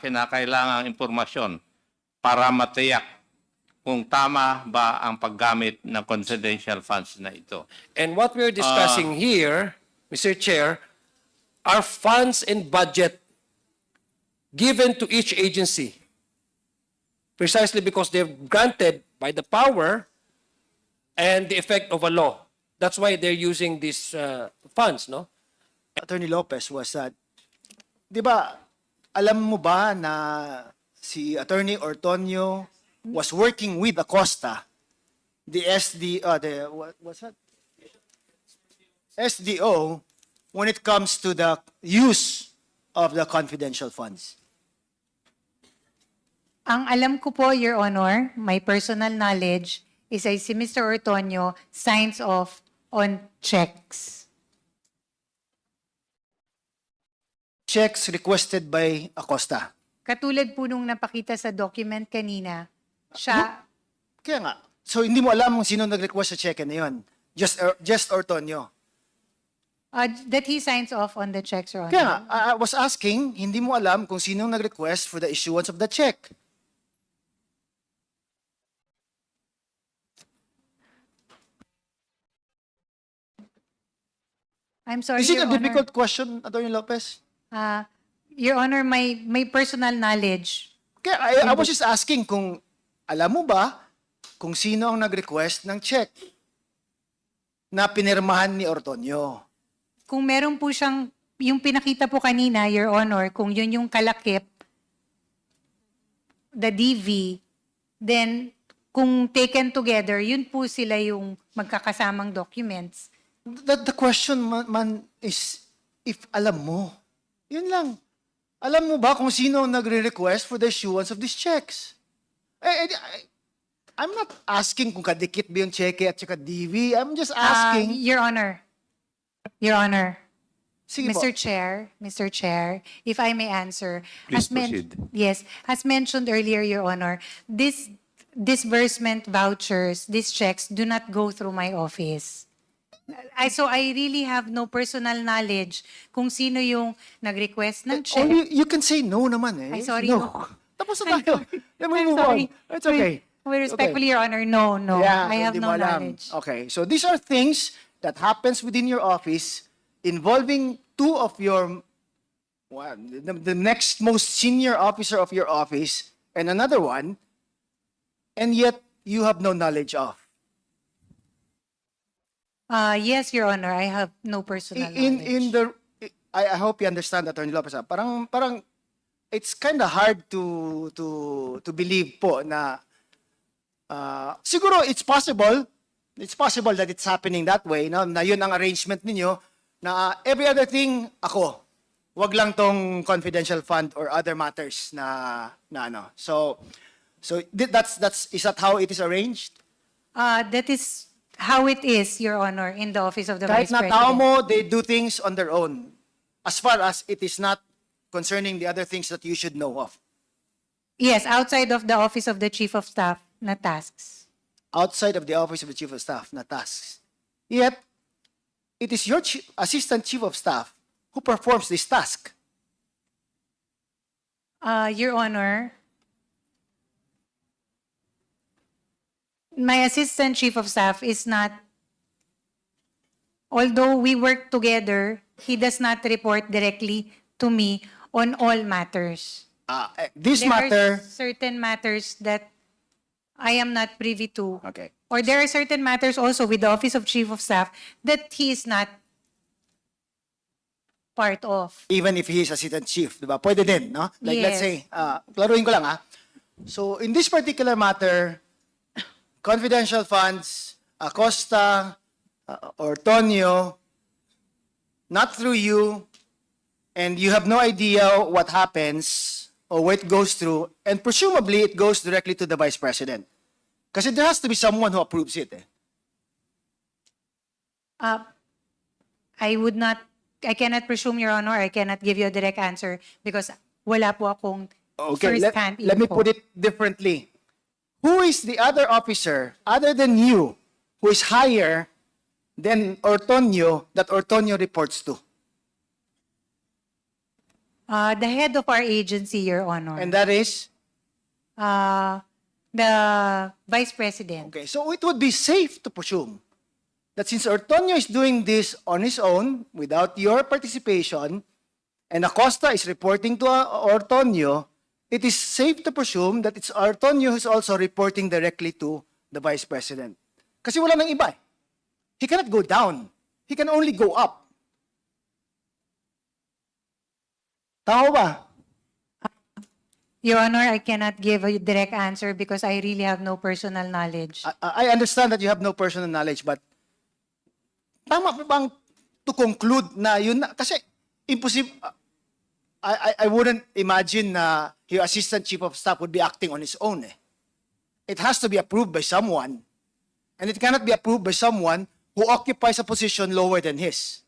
kinakailangang impormasyon para matiyak kung tama ba ang paggamit ng confidential funds na ito. And what we're discussing here, Mr. Chair, are funds and budget given to each agency. Precisely because they're granted by the power and the effect of a law. That's why they're using these funds, no? Attorney Lopez was that, di ba, alam mo ba na si Attorney Ortonio was working with Acosta, the what's that? SDO, when it comes to the use of the confidential funds? Ang alam ko po, Your Honor, my personal knowledge is ay si Mr. Ortonio signs off on checks. Checks requested by Acosta. Katulad po nung napakita sa document kanina, siya, Kaya nga, so hindi mo alam kung sino nag-request sa check na yun. Just Ortonio. that he signs off on the checks, Your Honor. Kaya nga, I was asking, hindi mo alam kung sino nag-request for the issuance of the check. I'm sorry, Is it Your a Honor. difficult question, Attorney Lopez? Your Honor, my personal knowledge. Kaya I was just asking kung alam mo ba kung sino ang nag-request ng check na pinirmahan ni Ortonio. Kung meron po siyang, yung pinakita po kanina, Your Honor, kung yun yung kalakip, the DV, then kung taken together, yun po sila yung magkakasamang documents. The question man is if alam mo. Yun lang. Alam mo ba kung sino ang nagre-request for the issuance of these checks? I'm not asking kung kadikit ba yung cheque at saka DV. I'm just asking. Your Honor, Sige po. Mr. Chair, if I may answer. Please proceed. Yes, as mentioned earlier, Your Honor, this disbursement vouchers, these checks do not go through my office. So I really have no personal knowledge kung sino yung nag-request ng check. You can say no naman eh. Ay, sorry, No. no. Tapos na tayo. Let me I'm move sorry. on. It's okay. Respectfully, Your Honor, no. Yeah, I have hindi no mo alam. knowledge. Okay, so these are things that happens within your office involving two of your, the next most senior officer of your office and another one, and yet you have no knowledge of. Yes, Your Honor, I have no personal knowledge. I hope you understand, Attorney Lopez. Parang it's kind of hard to believe po na siguro it's possible that it's happening that way, no? Na yun ang arrangement ninyo, na every other thing ako, wag lang tong confidential fund or other matters na ano. So is that how it is arranged? That is how it is, Your Honor, in the office of the Kahit Vice na President. tao mo, they do things on their own, as far as it is not concerning the other things that you should know of. Yes, outside of the office of the Chief of Staff na tasks. Outside of the office of the Chief of Staff na tasks. Yet, it is your Assistant Chief of Staff who performs this task. Your Honor, my Assistant Chief of Staff is not, although we work together, he does not report directly to me on all matters. This There matter, are certain matters that I am not privy to. okay. Or there are certain matters also with the Office of Chief of Staff that he is not part of. Even if he is Assistant Chief, di ba? Pwede din, no? Like, Yes. let's say, klaruin ko lang, So, in this particular matter, confidential funds, Acosta, Ortonio, not through you, and you have no idea what happens or what it goes through, and presumably it goes directly to the Vice President. Kasi there has to be someone who approves it. I cannot presume, Your Honor, I cannot give you a direct answer because wala po akong Okay, first-hand let me info. put it differently. Who is the other officer, other than you, who is higher than Ortonio, that Ortonio reports to? The head of our agency, Your Honor. And that is? The Vice President. Okay, so it would be safe to presume that since Ortonio is doing this on his own, without your participation, and Acosta is reporting to Ortonio, it is safe to presume that it's Ortonio who's also reporting directly to the Vice President. Kasi wala nang iba. He cannot go down. He can only go up. Tama ba? Your Honor, I cannot give a direct answer because I really have no personal knowledge. I understand that you have no personal knowledge, but tama ba bang to conclude na yun na, kasi impossible, I wouldn't imagine na your assistant chief of staff would be acting on his own. It has to be approved by someone, and it cannot be approved by someone who occupies a position lower than his.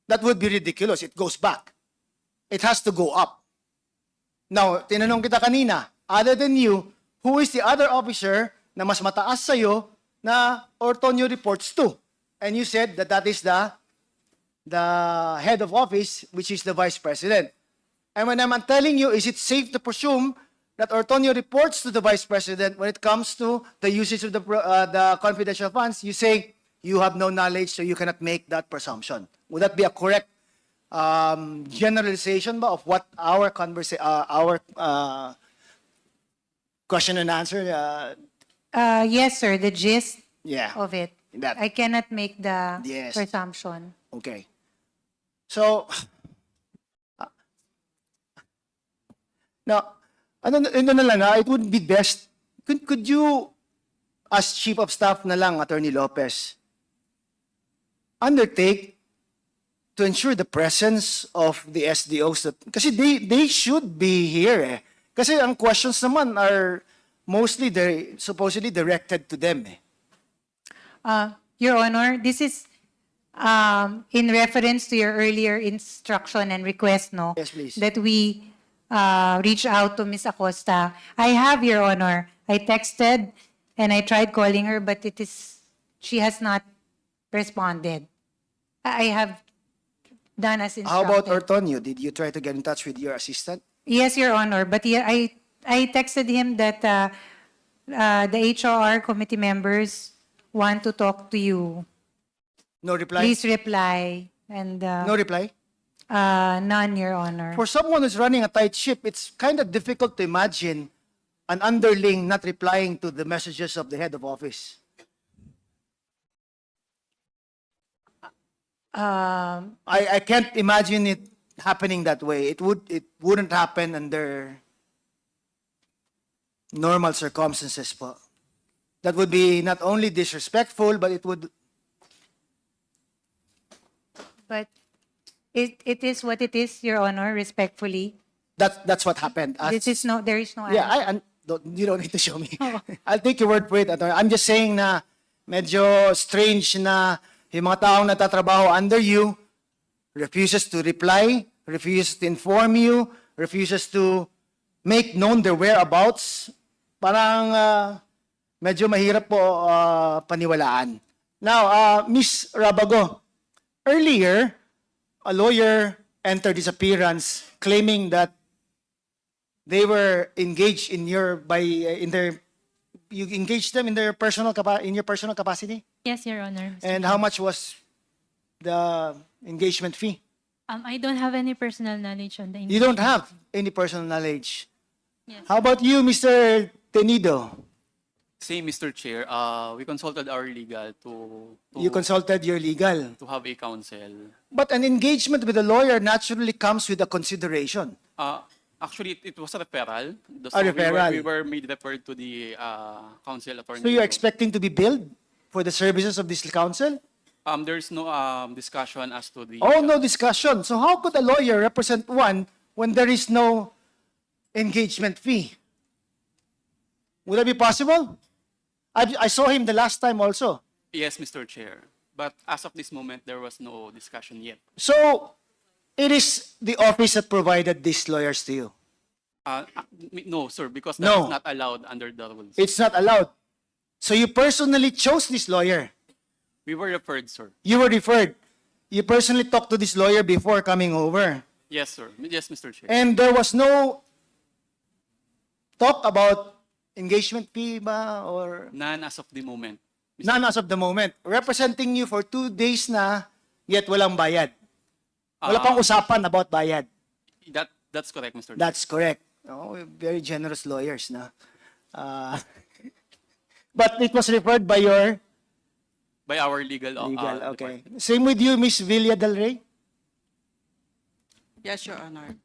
That would be ridiculous. It goes back. It has to go up. Now, tinanong kita kanina, other than you, who is the other officer na mas mataas sa'yo na Ortonio reports to? And you said that that is the head of office, which is the Vice President. And when I'm telling you, is it safe to presume that Ortonio reports to the Vice President when it comes to the usage of the confidential funds, you say you have no knowledge, so you cannot make that presumption. Would that be a correct generalization ba of what our question and answer? Yes, sir, the gist Yeah. of it. That. I cannot make the Yes. presumption. Okay. So, now, ano na lang, it would be best, could you, as Chief of Staff na lang, Attorney Lopez, undertake to ensure the presence of the SDOs that, kasi they should be here eh. Kasi ang questions naman are mostly supposedly directed to them eh. Your Honor, this is in reference to your earlier instruction and request, no? Yes, please. That we reach out to Ms. Acosta. I have, Your Honor. I texted and I tried calling her, but she has not responded. I have done as instructed. How about Ortonio? Did you try to get in touch with your assistant? Yes, Your Honor, but I texted him that the HR committee members want to talk to you. No reply? Please reply. And No reply? none, Your Honor. For someone who's running a tight ship, it's kind of difficult to imagine an underling not replying to the messages of the head of office. I can't imagine it happening that way. It wouldn't happen under normal circumstances po. That would be not only disrespectful, but it would. But it is what it is, Your Honor, respectfully. That's what happened. There is no Yeah, you don't need to show me. I'll take your word for it. I'm just saying na medyo strange na yung mga taong natatrabaho under you refuses to reply, refuses to inform you, refuses to make known their whereabouts. Parang medyo mahirap po paniwalaan. Now, Ms. Rabago, earlier, a lawyer entered his appearance claiming that they were engaged you engaged them in your personal capacity? Yes, Your Honor. And how much was the engagement fee? I don't have any personal knowledge on the You don't have any personal knowledge. Yes. How about you, Mr. Tenido? Same, Mr. Chair. We consulted our legal to You consulted your legal. to have a counsel. But an engagement with a lawyer naturally comes with a consideration. Actually, it was a referral. A referral. We were made referred to the counsel attorney. So you're expecting to be billed for the services of this counsel? There's no discussion as to the. Oh, no discussion. So how could a lawyer represent one when there is no engagement fee? Would that be possible? I saw him the last time also. Yes, Mr. Chair. But as of this moment, there was no discussion yet. So it is the office that provided these lawyers to you. No, sir, because No. that's not allowed under the rules. It's not allowed. So you personally chose this lawyer. We were referred, sir. You were referred. You personally talked to this lawyer before coming over. Yes, sir. Yes, Mr. Chair. And there was no talk about engagement fee ba or None as of the moment. none as of the moment. Representing you for 2 days na, yet walang bayad. Wala pang usapan about bayad. That's correct, Mr. Chair. That's correct. Oh, very generous lawyers na. Uh, but it was referred by your By our legal, legal. Okay. department. Same with you, Miss Villa Del Rey. Yes, Your Honor.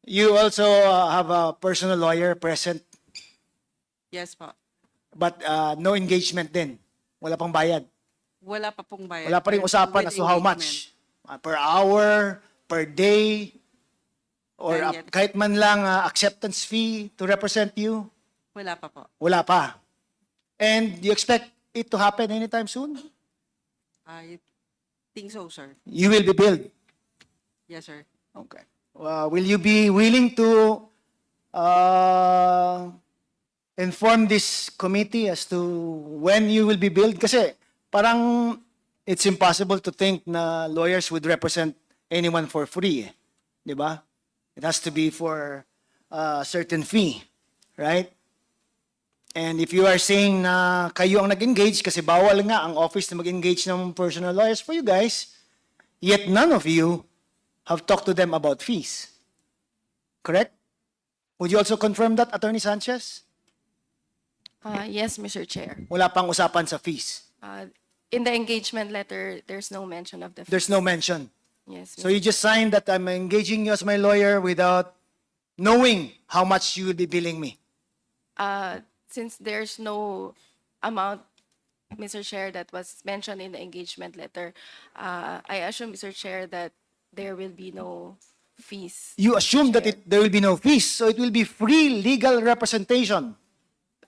You also have a personal lawyer present, Yes po. but no engagement din. Wala pang bayad. Wala pa pong bayad. Wala pa rin usapan With as to how much. Per hour, per day, or None yet. kahit man lang acceptance fee to represent you. Wala pa po. Wala pa. And you expect it to happen anytime soon? I think so, sir. You will be billed. Yes, sir. Okay. Will you be willing to inform this committee as to when you will be billed? Kasi parang it's impossible to think na lawyers would represent anyone for free. Di ba? It has to be for a certain fee. Right? And if you are saying na kayo ang nag-engage, kasi bawal nga ang office na mag-engage ng personal lawyers for you guys, yet none of you have talked to them about fees. Correct? Would you also confirm that, Attorney Sanchez? Yes, Mr. Chair. Wala pang usapan sa fees. In the engagement letter, there's no mention of the fees. There's no mention. Yes. So you just signed that I'm engaging you as my lawyer without knowing how much you will be billing me. Since there's no amount, Mr. Chair, that was mentioned in the engagement letter, I assume, Mr. Chair, that there will be no fees. You assume that Chair. there will be no fees, so it will be free legal representation.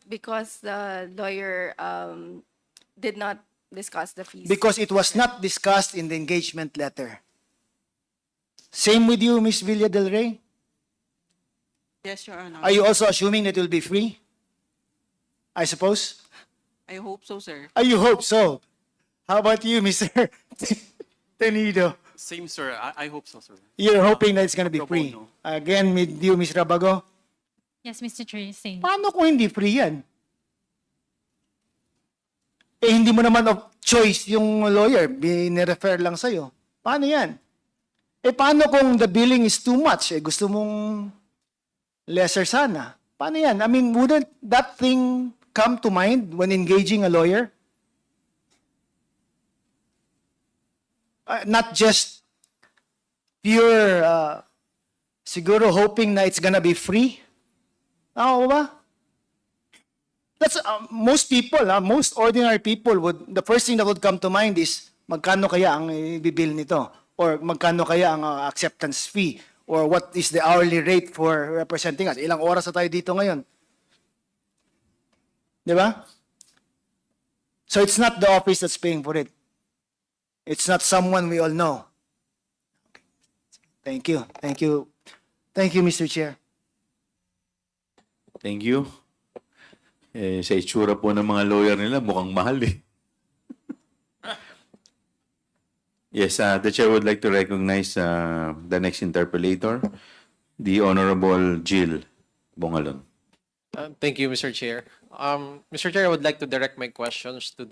Because the lawyer did not discuss the fees. Because it was not discussed in the engagement letter. Same with you, Ms. Villa Del Rey? Yes, Your Honor. Are you also assuming that it will be free? I suppose? I hope so, sir. You hope so. How about you, Mr. Tenido? Same, sir. I hope so, sir. You're hoping that it's going to be Pro free. bono. Again, with you, Ms. Rabago. Yes, Mr. Chair, same. Paano kung hindi free yan? Eh, hindi mo naman of choice yung lawyer. Bine-refer lang sa'yo. Paano yan? Eh, paano kung the billing is too much? Eh, gusto mong lesser sana. Paano yan? I mean, wouldn't that thing come to mind when engaging a lawyer? Not just pure, siguro hoping na it's gonna be free. Tama ba? That's most people, most ordinary people would, the first thing that would come to mind is magkano kaya ang ibibil nito, or magkano kaya ang acceptance fee, or what is the hourly rate for representing us. Ilang oras na tayo dito ngayon? Di ba? So it's not the office that's paying for it. It's not someone we all know. Thank you. Thank you. Thank you, Mr. Chair. Thank you. Sa itsura po ng mga lawyer nila, mukhang mahal eh. Yes, the chair would like to recognize the next interpellator, the Honorable Jill Bongalon. Thank you, Mr. Chair. Mr. Chair, I would like to direct my questions to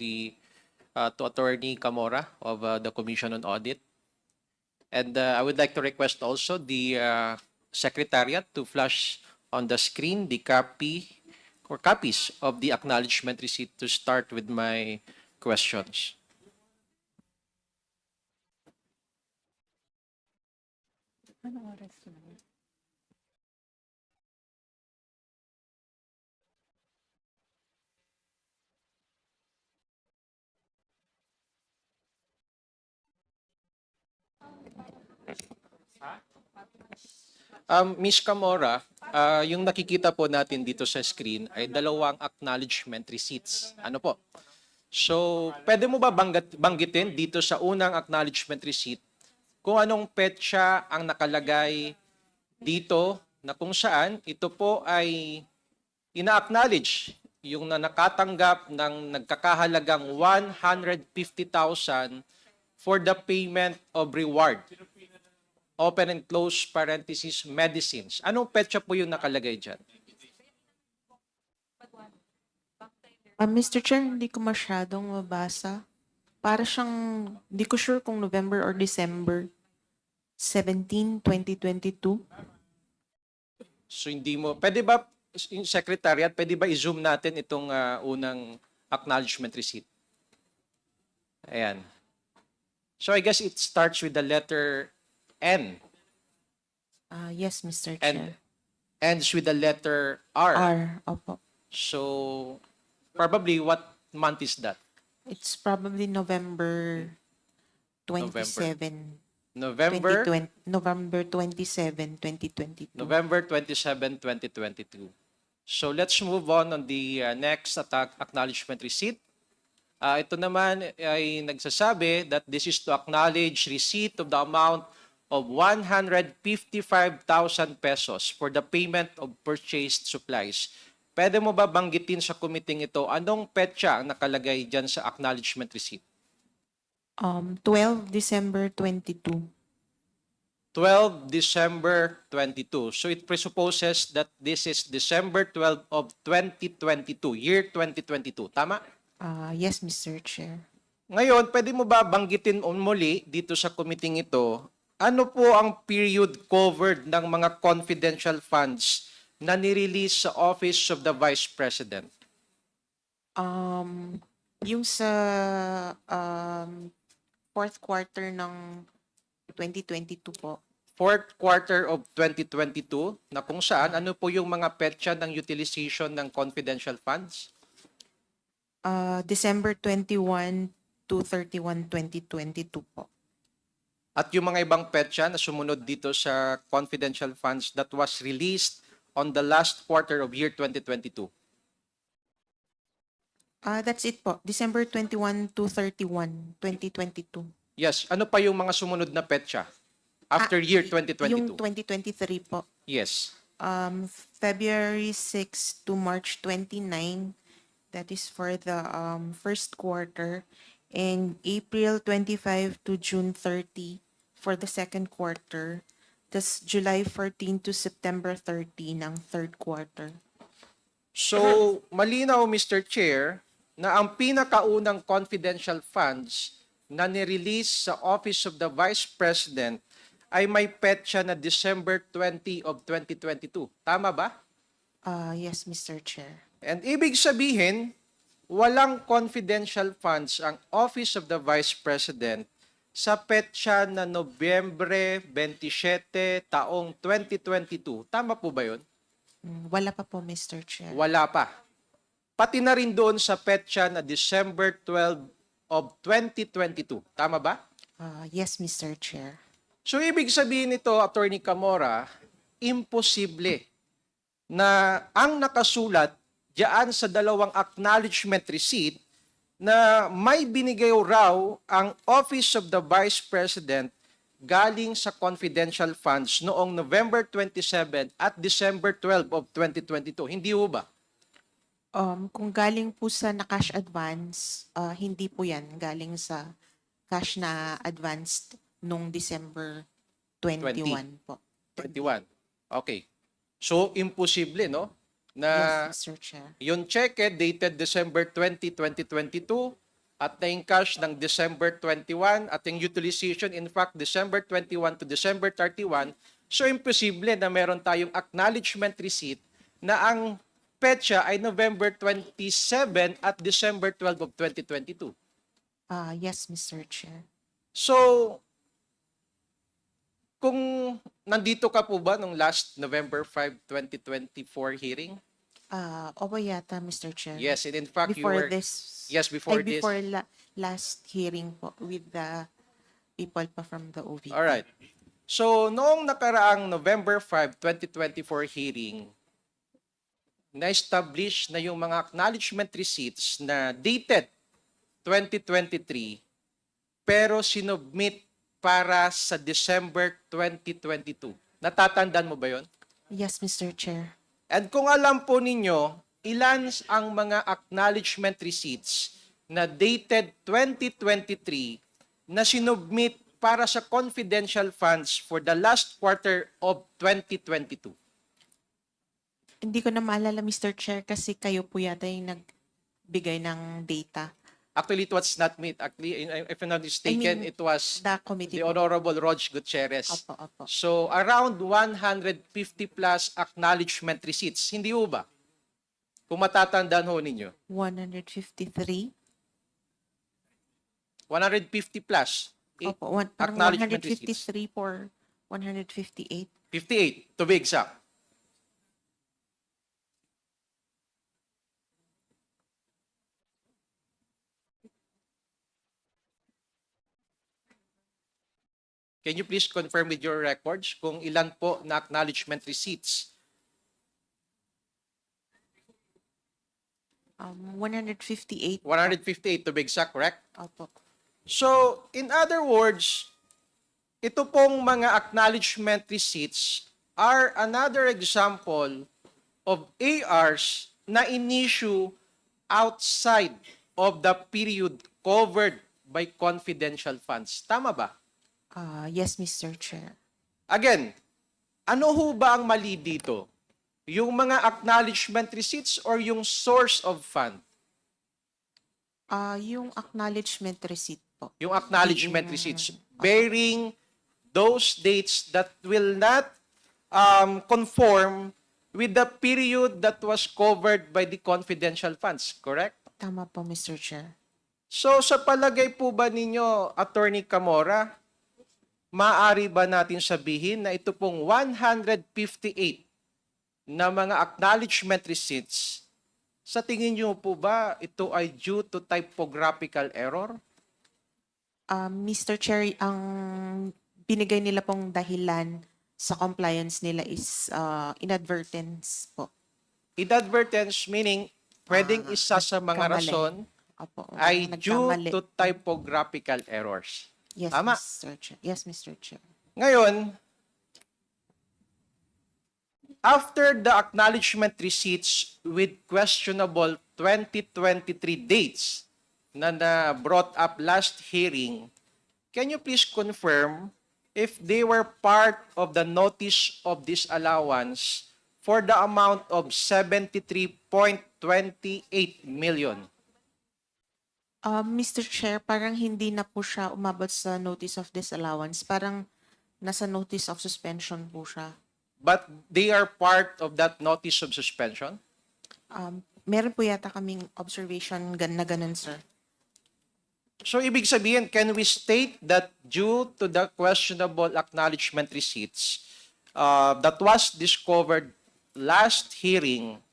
to Attorney Camora of the Commission on Audit. And I would like to request also the Secretariat to flash on the screen the copy or copies of the acknowledgement receipt to start with my questions. Ms. Camora, yung nakikita po natin dito sa screen ay dalawang acknowledgement receipts. Ano po? So, pwede mo ba banggitin dito sa unang acknowledgement receipt kung anong petsa ang nakalagay dito na kung saan ito po ay ina-acknowledge yung na nakatanggap ng nagkakahalagang 150,000 for the payment of reward. open and close parenthesis, medicines. Anong petsa po yung nakalagay dyan? Mr. Chair, hindi ko masyadong mabasa. Para siyang, hindi ko sure kung November or December 17, 2022. So hindi mo, pwede ba, yung Secretariat, pwede ba i-zoom natin itong unang acknowledgement receipt? Ayan. So I guess it starts with the letter N Yes, Mr. and Chair. ends with the letter R. R, opo. So probably what month is that? It's probably November 27. November 27, 2022. November 27, 2022. So let's move on the next acknowledgement receipt. Ito naman ay nagsasabi that this is to acknowledge receipt of the amount of 155,000 pesos for the payment of purchased supplies. Pwede mo ba banggitin sa committee ito anong petsa ang nakalagay dyan sa acknowledgement receipt? 12 December 22. 12 December 22. So it presupposes that this is December 12 of 2022, year 2022. Tama? Yes, Mr. Chair. Ngayon, pwede mo ba banggitin muli dito sa committee ito, ano po ang period covered ng mga confidential funds na nirelease sa Office of the Vice President? Yung sa fourth quarter ng 2022 po. Fourth quarter of 2022 na kung saan, ano po yung mga petsa ng utilization ng confidential funds? December 21 to 31, 2022 po. At yung mga ibang petsa na sumunod dito sa confidential funds that was released on the last quarter of year 2022? That's it po. December 21 to 31, 2022. Yes. Ano pa yung mga sumunod na petsa after year 2022? Yung 2023 po. Yes. February 6 to March 29, that is for the first quarter, and April 25 to June 30 for the second quarter, tas July 14 to September 30 ng third quarter. So, malinaw, Mr. Chair, na ang pinakaunang confidential funds na nirelease sa Office of the Vice President ay may petsa na December 20 of 2022. Tama ba? Yes, Mr. Chair. And ibig sabihin, walang confidential funds ang Office of the Vice President sa petsa na Nobyembre 27 taong 2022. Tama po ba yun? Wala pa po, Mr. Chair. Wala pa. Pati na rin doon sa petsa na December 12 of 2022. Tama ba? Yes, Mr. Chair. So ibig sabihin nito, Attorney Camora, imposible na ang nakasulat diyan sa dalawang acknowledgement receipt na may binigay raw ang Office of the Vice President galing sa confidential funds noong November 27 at December 12 of 2022. Hindi ho ba? Kung galing po sa na-cash advance, hindi po yan galing sa cash na advanced nung December 21 po. 21. Okay. So, imposible, no? Na Yes, Mr. Chair. yung cheque dated December 20, 2022 at na yung cash ng December 21 at yung utilization, in fact, December 21 to December 31. So, imposible na meron tayong acknowledgement receipt na ang petsa ay November 27 at December 12 of 2022. Yes, Mr. Chair. So, kung nandito ka po ba nung last November 5, 2024 hearing? Opo yata, Mr. Chair. Yes, and in fact, Before you were... this. Yes, before this. Before last hearing po with the people pa from the OVP. All right. So, noong nakaraang November 5, 2024 hearing, na-establish na yung mga acknowledgement receipts na dated 2023 pero sinubmit para sa December 2022. Natatandaan mo ba yon? Yes, Mr. Chair. And kung alam po ninyo, ilan ang mga acknowledgement receipts na dated 2023 na sinubmit para sa confidential funds for the last quarter of 2022? Hindi ko na maalala, Mr. Chair, kasi kayo po yata yung nagbigay ng data. Actually, it was not me. Actually, if I'm not mistaken, I mean, it was the committee the po. Honorable Rog Gutierrez. Opo, opo. So, around 150 plus acknowledgement receipts. Hindi ho ba? Kung matatandaan ho ninyo. 153? 150 plus. Opo, parang Acknowledgement receipts. 153 for 158. 58, to be exact. Can you please confirm with your records kung ilan po na acknowledgement receipts? 158. 158 to be exact, correct? Opo. So, in other words, ito pong mga acknowledgement receipts are another example of ARs na in-issue outside of the period covered by confidential funds. Tama ba? Yes, Mr. Chair. Again, ano ho ba ang mali dito? Yung mga acknowledgement receipts or yung source of fund? Yung acknowledgement receipt po. Yung acknowledgement Yung- receipts bearing those dates that will not conform with the period that was covered by the confidential funds, correct? Tama po, Mr. Chair. So sa palagay po ba ninyo, Attorney Camora, maaari ba natin sabihin na ito pong 158 na mga acknowledgement receipts, sa tingin niyo po ba ito ay due to typographical error? Mr. Chair, ang binigay nila pong dahilan sa compliance nila is inadvertence po. Inadvertence meaning pwedeng isa sa mga nagkamali. rason Opo. ay due nagkamali. to typographical errors. Yes, Tama. Mr. Chair. Yes, Mr. Chair. Ngayon, after the acknowledgement receipts with questionable 2023 dates na brought up last hearing, can you please confirm if they were part of the notice of disallowance for the amount of 73.28 million? Mr. Chair, parang hindi na po siya umabot sa notice of disallowance. Parang nasa notice of suspension po siya. But they are part of that notice of suspension? Meron po yata kaming observation na ganun, sir. So, ibig sabihin, can we state that due to the questionable acknowledgement receipts that was discovered last hearing,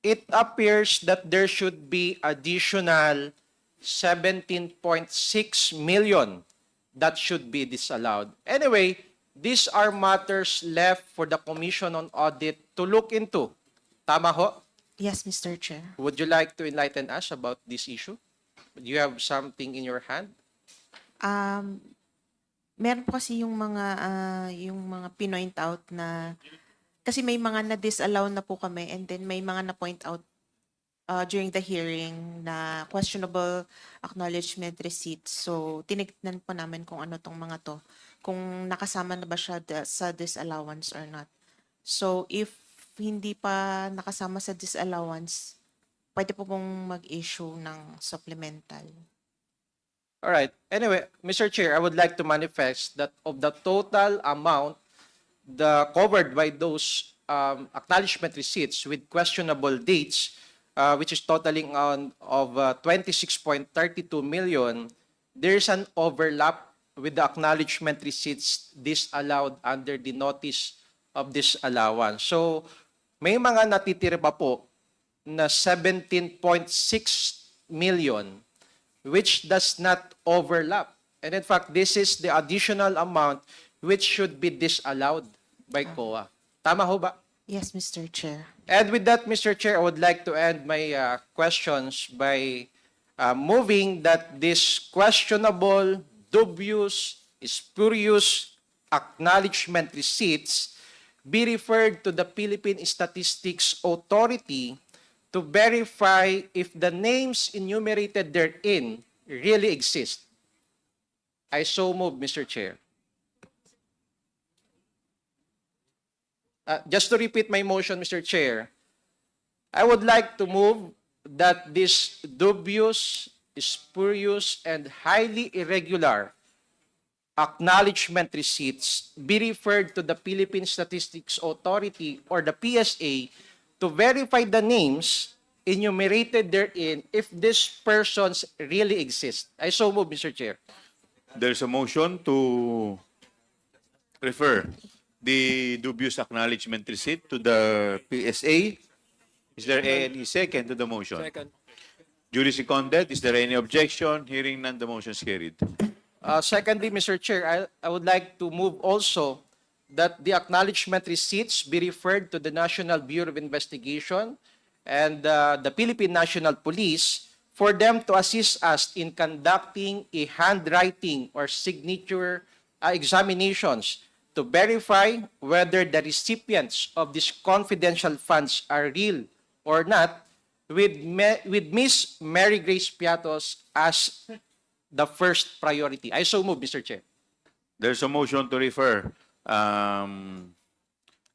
it appears that there should be additional 17.6 million that should be disallowed. Anyway, these are matters left for the Commission on Audit to look into. Tama ho? Yes, Mr. Chair. Would you like to enlighten us about this issue? Do you have something in your hand? Meron po kasi yung mga pinoint out na kasi may mga na-disallow na po kami and then may mga na-point out during the hearing na questionable acknowledgement receipts. So, tinignan po namin kung ano tong mga to, kung nakasama na ba siya sa disallowance or not. So, if hindi pa nakasama sa disallowance, pwede po pong mag-issue ng supplemental. All right. Anyway, Mr. Chair, I would like to manifest that of the total amount covered by those acknowledgement receipts with questionable dates, which is totaling of 26.32 million, there is an overlap with the acknowledgement receipts disallowed under the notice of disallowance. So, may mga natitira pa po na 17.6 million which does not overlap. And in fact, this is the additional amount which should be disallowed by COA. Tama ho ba? Yes, Mr. Chair. And with that, Mr. Chair, I would like to end my questions by moving that this questionable, dubious, spurious acknowledgement receipts be referred to the Philippine Statistics Authority to verify if the names enumerated therein really exist. I so move, Mr. Chair. Just to repeat my motion, Mr. Chair, I would like to move that this dubious, spurious, and highly irregular acknowledgement receipts be referred to the Philippine Statistics Authority or the PSA to verify the names enumerated therein if these persons really exist. I so move, Mr. Chair. There's a motion to refer the dubious acknowledgement receipt to the PSA. Is there any second to the motion? Second. Duly seconded. Is there any objection? Hearing none, the motion is carried. Secondly, Mr. Chair, I would like to move also that the acknowledgement receipts be referred to the National Bureau of Investigation and the Philippine National Police for them to assist us in conducting a handwriting or signature examinations to verify whether the recipients of these confidential funds are real or not, with Miss Mary Grace Piatos as the first priority. I so move, Mr. Chair. There's a motion to refer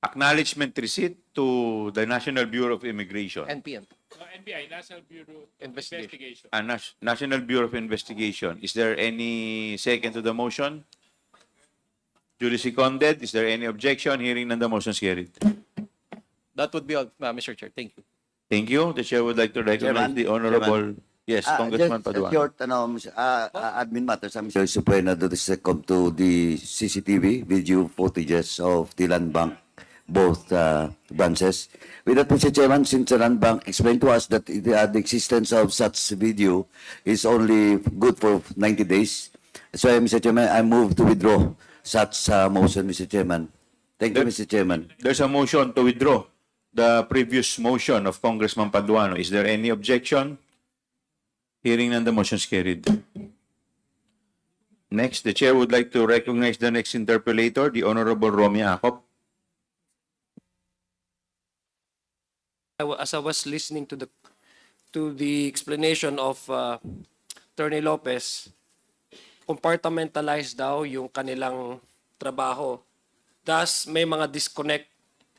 acknowledgement receipt to the National Bureau of Immigration. NPM. NBI, National Bureau Investigation. National Bureau of Investigation. Is there any second to the motion? Duly seconded. Is there any objection? Hearing none, the motion is carried. That would be all, Mr. Chair. Thank you. Thank you. The chair would like to recognize Chairman, the Honorable... Yes, Congressman just a Paduan. short admin matters. I'm sorry, Suprema, to come to the CCTV video footages of the land bank, both branches. With that, Mr. Chairman, since the land bank explained to us that the existence of such video is only good for 90 days. So, Mr. Chairman, I move to withdraw such motion, Mr. Chairman. Thank you, Mr. Chairman. There's a motion to withdraw the previous motion of Congressman Paduano. Is there any objection? Hearing none, the motion is carried. Next, the chair would like to recognize the next interpellator, the Honorable Romy Acop. As I was listening to the explanation of Attorney Lopez, compartmentalize daw yung kanilang trabaho. Thus, may mga disconnect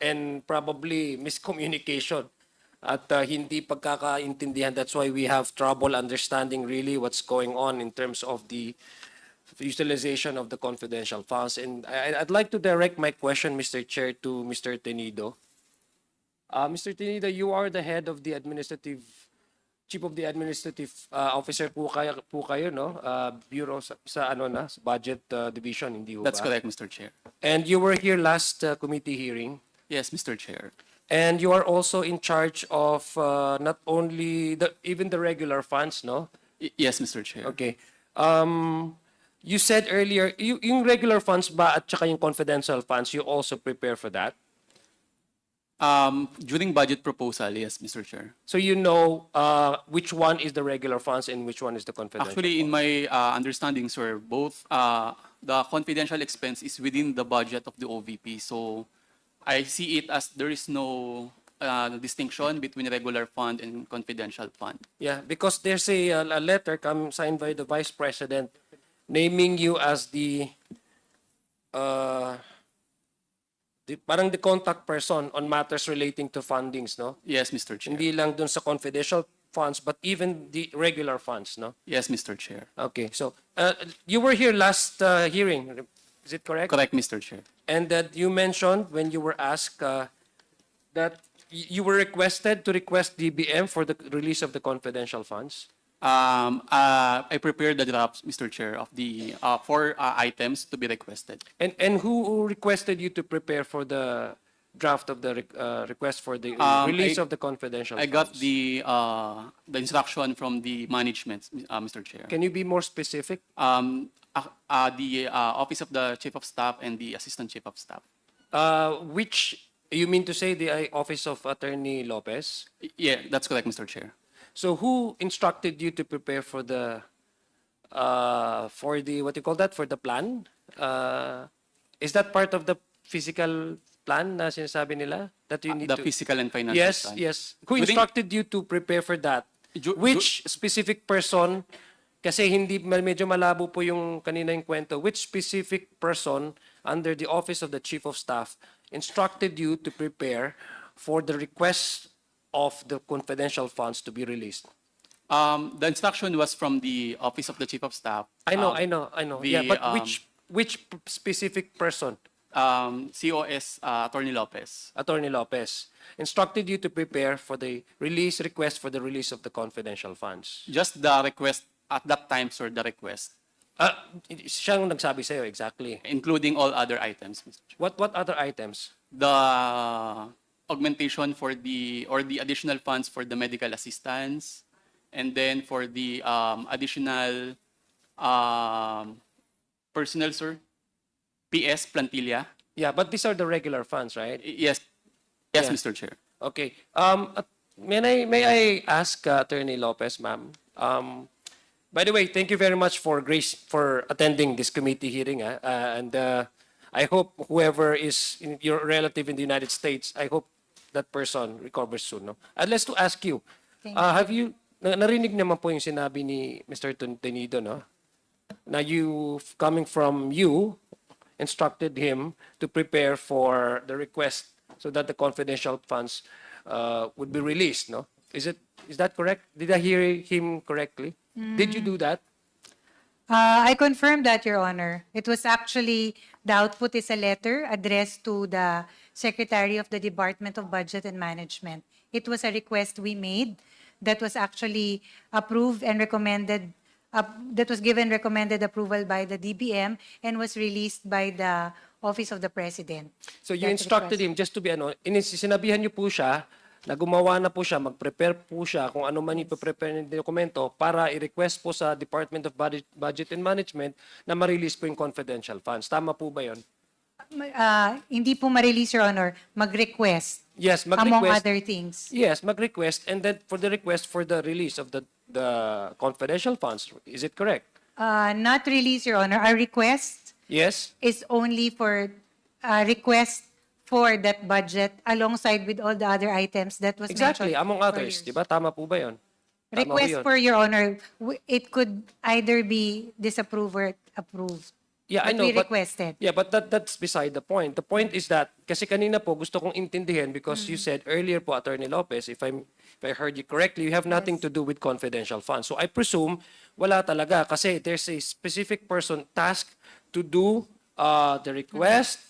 and probably miscommunication at hindi pagkakaintindihan. That's why we have trouble understanding really what's going on in terms of the utilization of the confidential funds. And I'd like to direct my question, Mr. Chair, to Mr. Tenido. Mr. Tenido, you are the head of the chief of the administrative officer po kayo, no? Bureau sa budget division, hindi ba? That's correct, Mr. Chair. And you were here last committee hearing. Yes, Mr. Chair. And you are also in charge of not only even the regular funds, no? Yes, Mr. Chair. Okay. You said earlier, yung regular funds ba at saka yung confidential funds, you also prepare for that? During budget proposal, yes, Mr. Chair. So you know which one is the regular funds and which one is the confidential? Actually, in my understanding, sir, both the confidential expense is within the budget of the OVP. So I see it as there is no distinction between regular fund and confidential fund. Yeah, because there's a letter signed by the Vice President naming you as parang the contact person on matters relating to fundings, no? Yes, Mr. Chair. Hindi lang dun sa confidential funds, but even the regular funds, no? Yes, Mr. Chair. Okay, so you were here last hearing, is it correct? Correct, Mr. Chair. And that you mentioned when you were asked that you were requested to request DBM for the release of the confidential funds. I prepared the drafts, Mr. Chair, of the 4 items to be requested. And who requested you to prepare for the draft of the request for the release of the confidential I funds? got the instruction from the management, Mr. Chair. Can you be more specific? The Office of the Chief of Staff and the Assistant Chief of Staff. Which, you mean to say the Office of Attorney Lopez? Yeah, that's correct, Mr. Chair. So who instructed you to prepare for the what do you call that, for the plan? Is that part of the physical plan na sinasabi nila that you need The to? physical and financial Yes, plan. yes. Who During- instructed you to prepare for that? Which specific person Kasi hindi medyo malabo po yung kanina yung kwento. Which specific person under the Office of the Chief of Staff instructed you to prepare for the request of the confidential funds to be released? The instruction was from the Office of the Chief of Staff. I know. the, Yeah, but which specific person, COS Attorney Lopez. Attorney Lopez, instructed you to prepare for the request for the release of the confidential funds? Just the request at that time, sir, the request, Siyang nagsabi sa'yo, exactly. including all other items, Mr. Chair. What other items? The augmentation for the additional funds for the medical assistance, and then for the additional personnel, sir, PS plantilla. Yeah, but these are the regular funds, right? Yes, Yeah. Mr. Chair. Okay. May I ask Attorney Lopez, ma'am? By the way, thank you very much for attending this committee hearing. And I hope whoever is your relative in the United States, I hope that person recovers soon. No? Let's to ask you, have you narinig naman po yung sinabi ni Mr. Tenido, no? Na coming from you, instructed him to prepare for the request so that the confidential funds would be released, no? Is that correct? Did I hear him correctly? Did you do that? I confirm that, Your Honor. It was actually, the output is a letter addressed to the Secretary of the Department of Budget and Management. It was a request we made that was actually approved and recommended, that was given recommended approval by the DBM and was released by the Office of the President. So you That instructed him, just to be sinabihan niyo po siya na gumawa na po siya, mag-prepare po siya kung ano man ipaprepare ng dokumento para i-request po sa Department of Budget and Management na ma-release po yung confidential funds. Tama po ba yun? Hindi po ma-release, Your Honor, mag-request. Yes, Among mag-request. other things. Yes, mag-request and then for the request for the release of the confidential funds. Is it correct? Not release, Your Honor. Our request Yes? is only for request for that budget alongside with all the other items that was Exactly, mentioned among others. earlier. Di ba? Tama po ba yun? Tama po Request yun. for, Your Honor, it could either be disapproved or approved. Yeah, I But know, we but requested. yeah, but that's beside the point. The point is that kasi kanina po gusto kong intindihin because you said earlier po, Attorney Lopez, if I heard you correctly, you have nothing to do with confidential funds. So I presume wala talaga kasi there's a specific person tasked to do the request,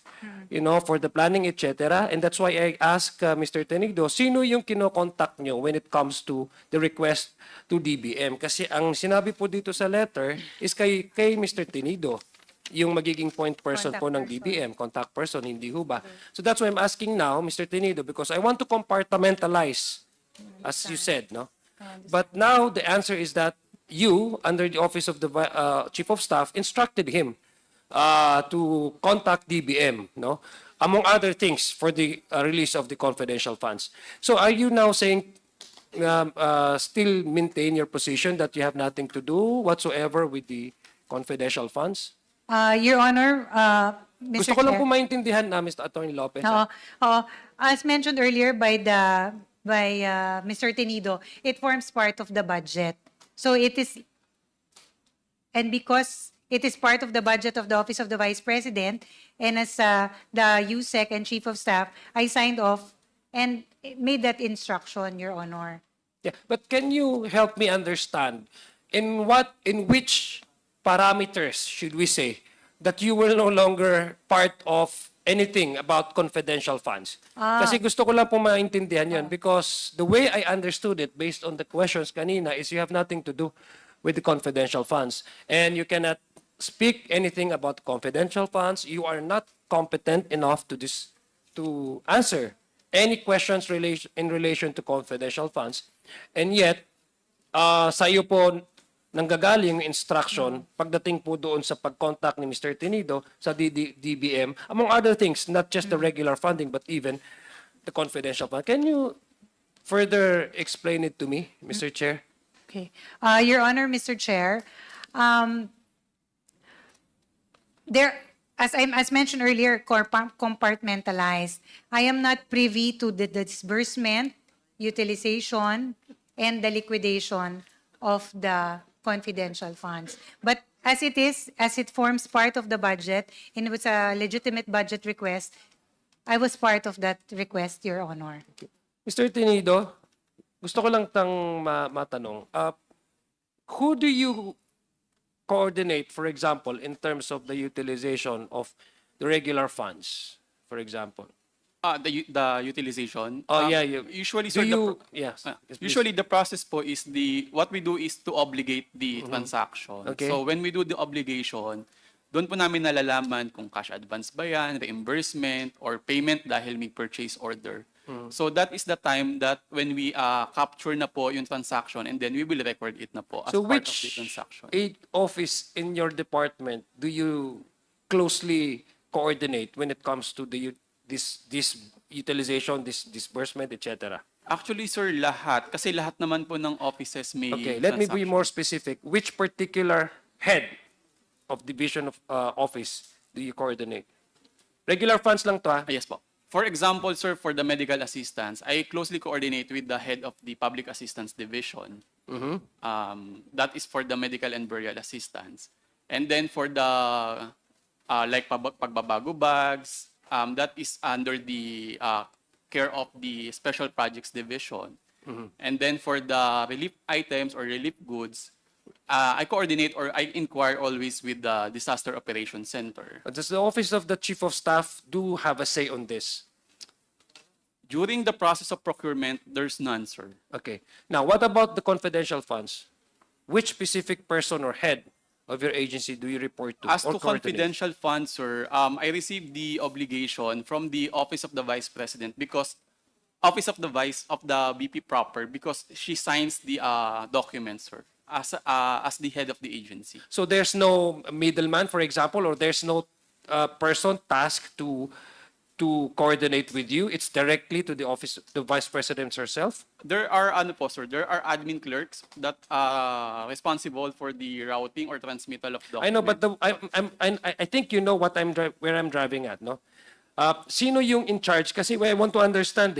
for the planning, etc. And that's why I asked Mr. Tenido, sino yung kinokontakt nyo when it comes to the request to DBM? Kasi ang sinabi po dito sa letter is kay Mr. Tenido, yung magiging point person po ng DBM, contact person, hindi ho ba? So that's why I'm asking now, Mr. Tenido, because I want to compartmentalize, as you said, no? But now the answer is that you, under the Office of the Chief of Staff, instructed him to contact DBM, no? Among other things, for the release of the confidential funds. So are you now saying still maintain your position that you have nothing to do whatsoever with the confidential funds? Your Honor, Mr. Gusto ko lang Chair. po maintindihan na, Mr. Attorney Lopez. Oo. As mentioned earlier by Mr. Tenido, it forms part of the budget. So it is, and because it is part of the budget of the Office of the Vice President, and as the USEC and Chief of Staff, I signed off and made that instruction, Your Honor. Yeah, but can you help me understand in which parameters should we say that you will no longer part of anything about confidential funds? Kasi gusto ko lang po maintindihan yun because the way I understood it based on the questions kanina is you have nothing to do with the confidential funds and you cannot speak anything about confidential funds. You are not competent enough to answer any questions in relation to confidential funds. And yet, sa iyo po nanggagaling yung instruction pagdating po doon sa pag-contact ni Mr. Tenido sa DBM, among other things, not just the regular funding, but even the confidential fund. Can you further explain it to me, Mr. Chair? Okay. Your Honor, Mr. Chair, as mentioned earlier, compartmentalized. I am not privy to the disbursement, utilization, and the liquidation of the confidential funds. But as it is, as it forms part of the budget, and it was a legitimate budget request, I was part of that request, Your Honor. Mr. Tinido, gusto ko lang matanong, who do you coordinate, for example, in terms of the utilization of the regular funds, for example? The utilization. Oh, yeah, Usually, do sir, you, yes, yes, please. usually the process po is what we do is to obligate the transaction. Okay. So when we do the obligation, doon po namin nalalaman kung cash advance ba yan, reimbursement, or payment dahil may purchase order. So that is the time that when we capture na po yung transaction and then we will record it na po as So part of the which transaction. office in your department do you closely coordinate when it comes to this utilization, this disbursement, etc.? Actually, sir, lahat. Kasi lahat naman po ng offices may Okay, let me be transaction. more specific. Which particular head of division of office do you coordinate? Regular funds lang to, ha? Yes po. For example, sir, for the medical assistance, I closely coordinate with the head of the public assistance division. That is for the medical and burial assistance. And then for the like pagbabago bags, that is under the care of the special projects division. And then for the relief items or relief goods, I coordinate or I inquire always with the Disaster Operations Center. Does the office of the chief of staff do have a say on this? During the process of procurement, there's none, sir. Okay. Now, what about the confidential funds? Which specific person or head of your agency do you report to? As or to coordinate? confidential funds, sir, I received the obligation from the Office of the Vice President because Office of the Vice of the VP proper because she signs the documents, sir, as the head of the agency. So there's no middleman, for example, or there's no person tasked to coordinate with you. It's directly to the office, the vice president herself. There are sir, there are admin clerks that are responsible for the routing or transmittal of documents. I know, but I think you know what where I'm driving at, no? Sino yung in charge? Kasi I want to understand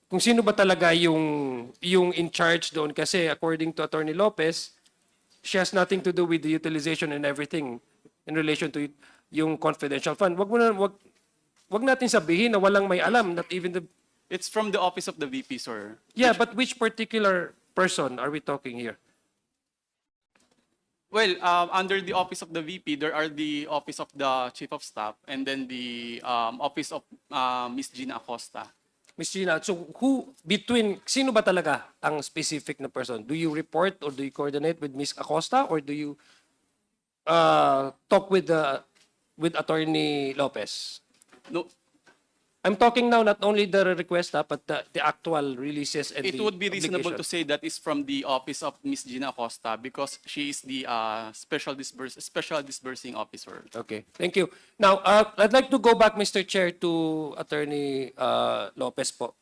kung sino ba talaga yung in charge doon. Kasi according to Attorney Lopez, she has nothing to do with the utilization and everything in relation to yung confidential fund. Wag natin sabihin na walang may alam, not even the... It's from the Office of the VP, sir. Yeah, but which particular person are we talking here? Well, under the Office of the VP, there are the Office of the Chief of Staff and then the Office of Ms. Gina Acosta. Ms. Gina, so sino ba talaga ang specific na person? Do you report or do you coordinate with Ms. Acosta or do you talk with Attorney Lopez? No, I'm talking now not only the request, but the actual releases and it the would be reasonable obligation. to say that is from the Office of Ms. Gina Acosta because she is the special disbursing officer. Okay, thank you. Now, I'd like to go back, Mr. Chair, to Attorney Lopez po.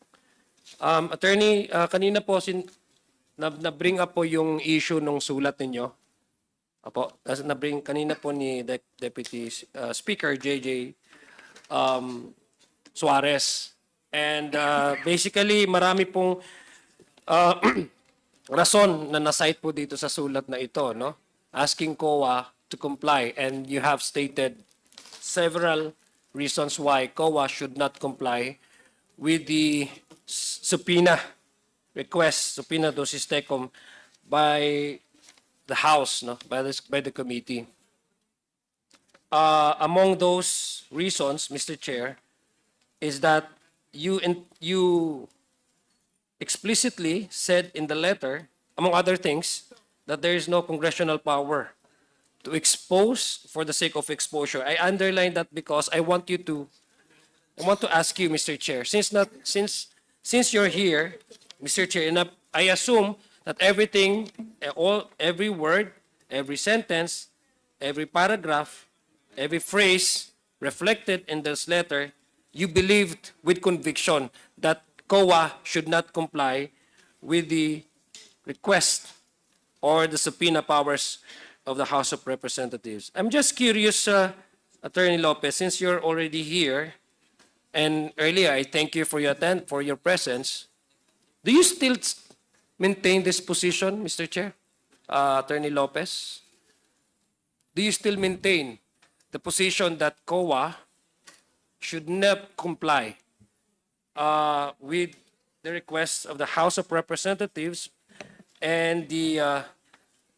Attorney, kanina po na-bring up po yung issue ng sulat ninyo. Apo, kanina po ni Deputy Speaker JJ Suarez. And basically, marami pong rason na na-cite po dito sa sulat na ito, no? Asking COA to comply. And you have stated several reasons why COA should not comply with the subpoena request, subpoena do sistecum by the House, no? By the committee. Among those reasons, Mr. Chair, is that you explicitly said in the letter, among other things, that there is no congressional power to expose for the sake of exposure. I underline that because I want to ask you, Mr. Chair, since you're here, Mr. Chair, and I assume that every word, every sentence, every paragraph, every phrase reflected in this letter, you believed with conviction that COA should not comply with the request or the subpoena powers of the House of Representatives. I'm just curious, Attorney Lopez, since you're already here, and earlier I thank you for your presence, do you still maintain this position, Mr. Chair? Attorney Lopez, do you still maintain the position that COA should not comply with the requests of the House of Representatives and the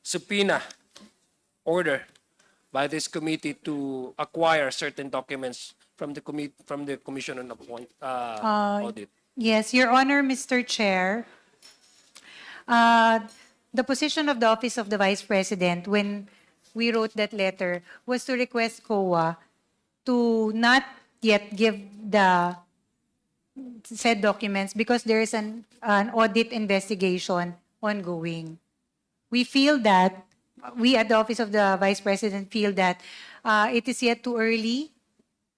subpoena order by this committee to acquire certain documents from the Commission on Audit? Yes, Your Honor, Mr. Chair. The position of the Office of the Vice President when we wrote that letter was to request COA to not yet give the said documents because there is an audit investigation ongoing. We feel that, we at the Office of the Vice President feel that it is yet too early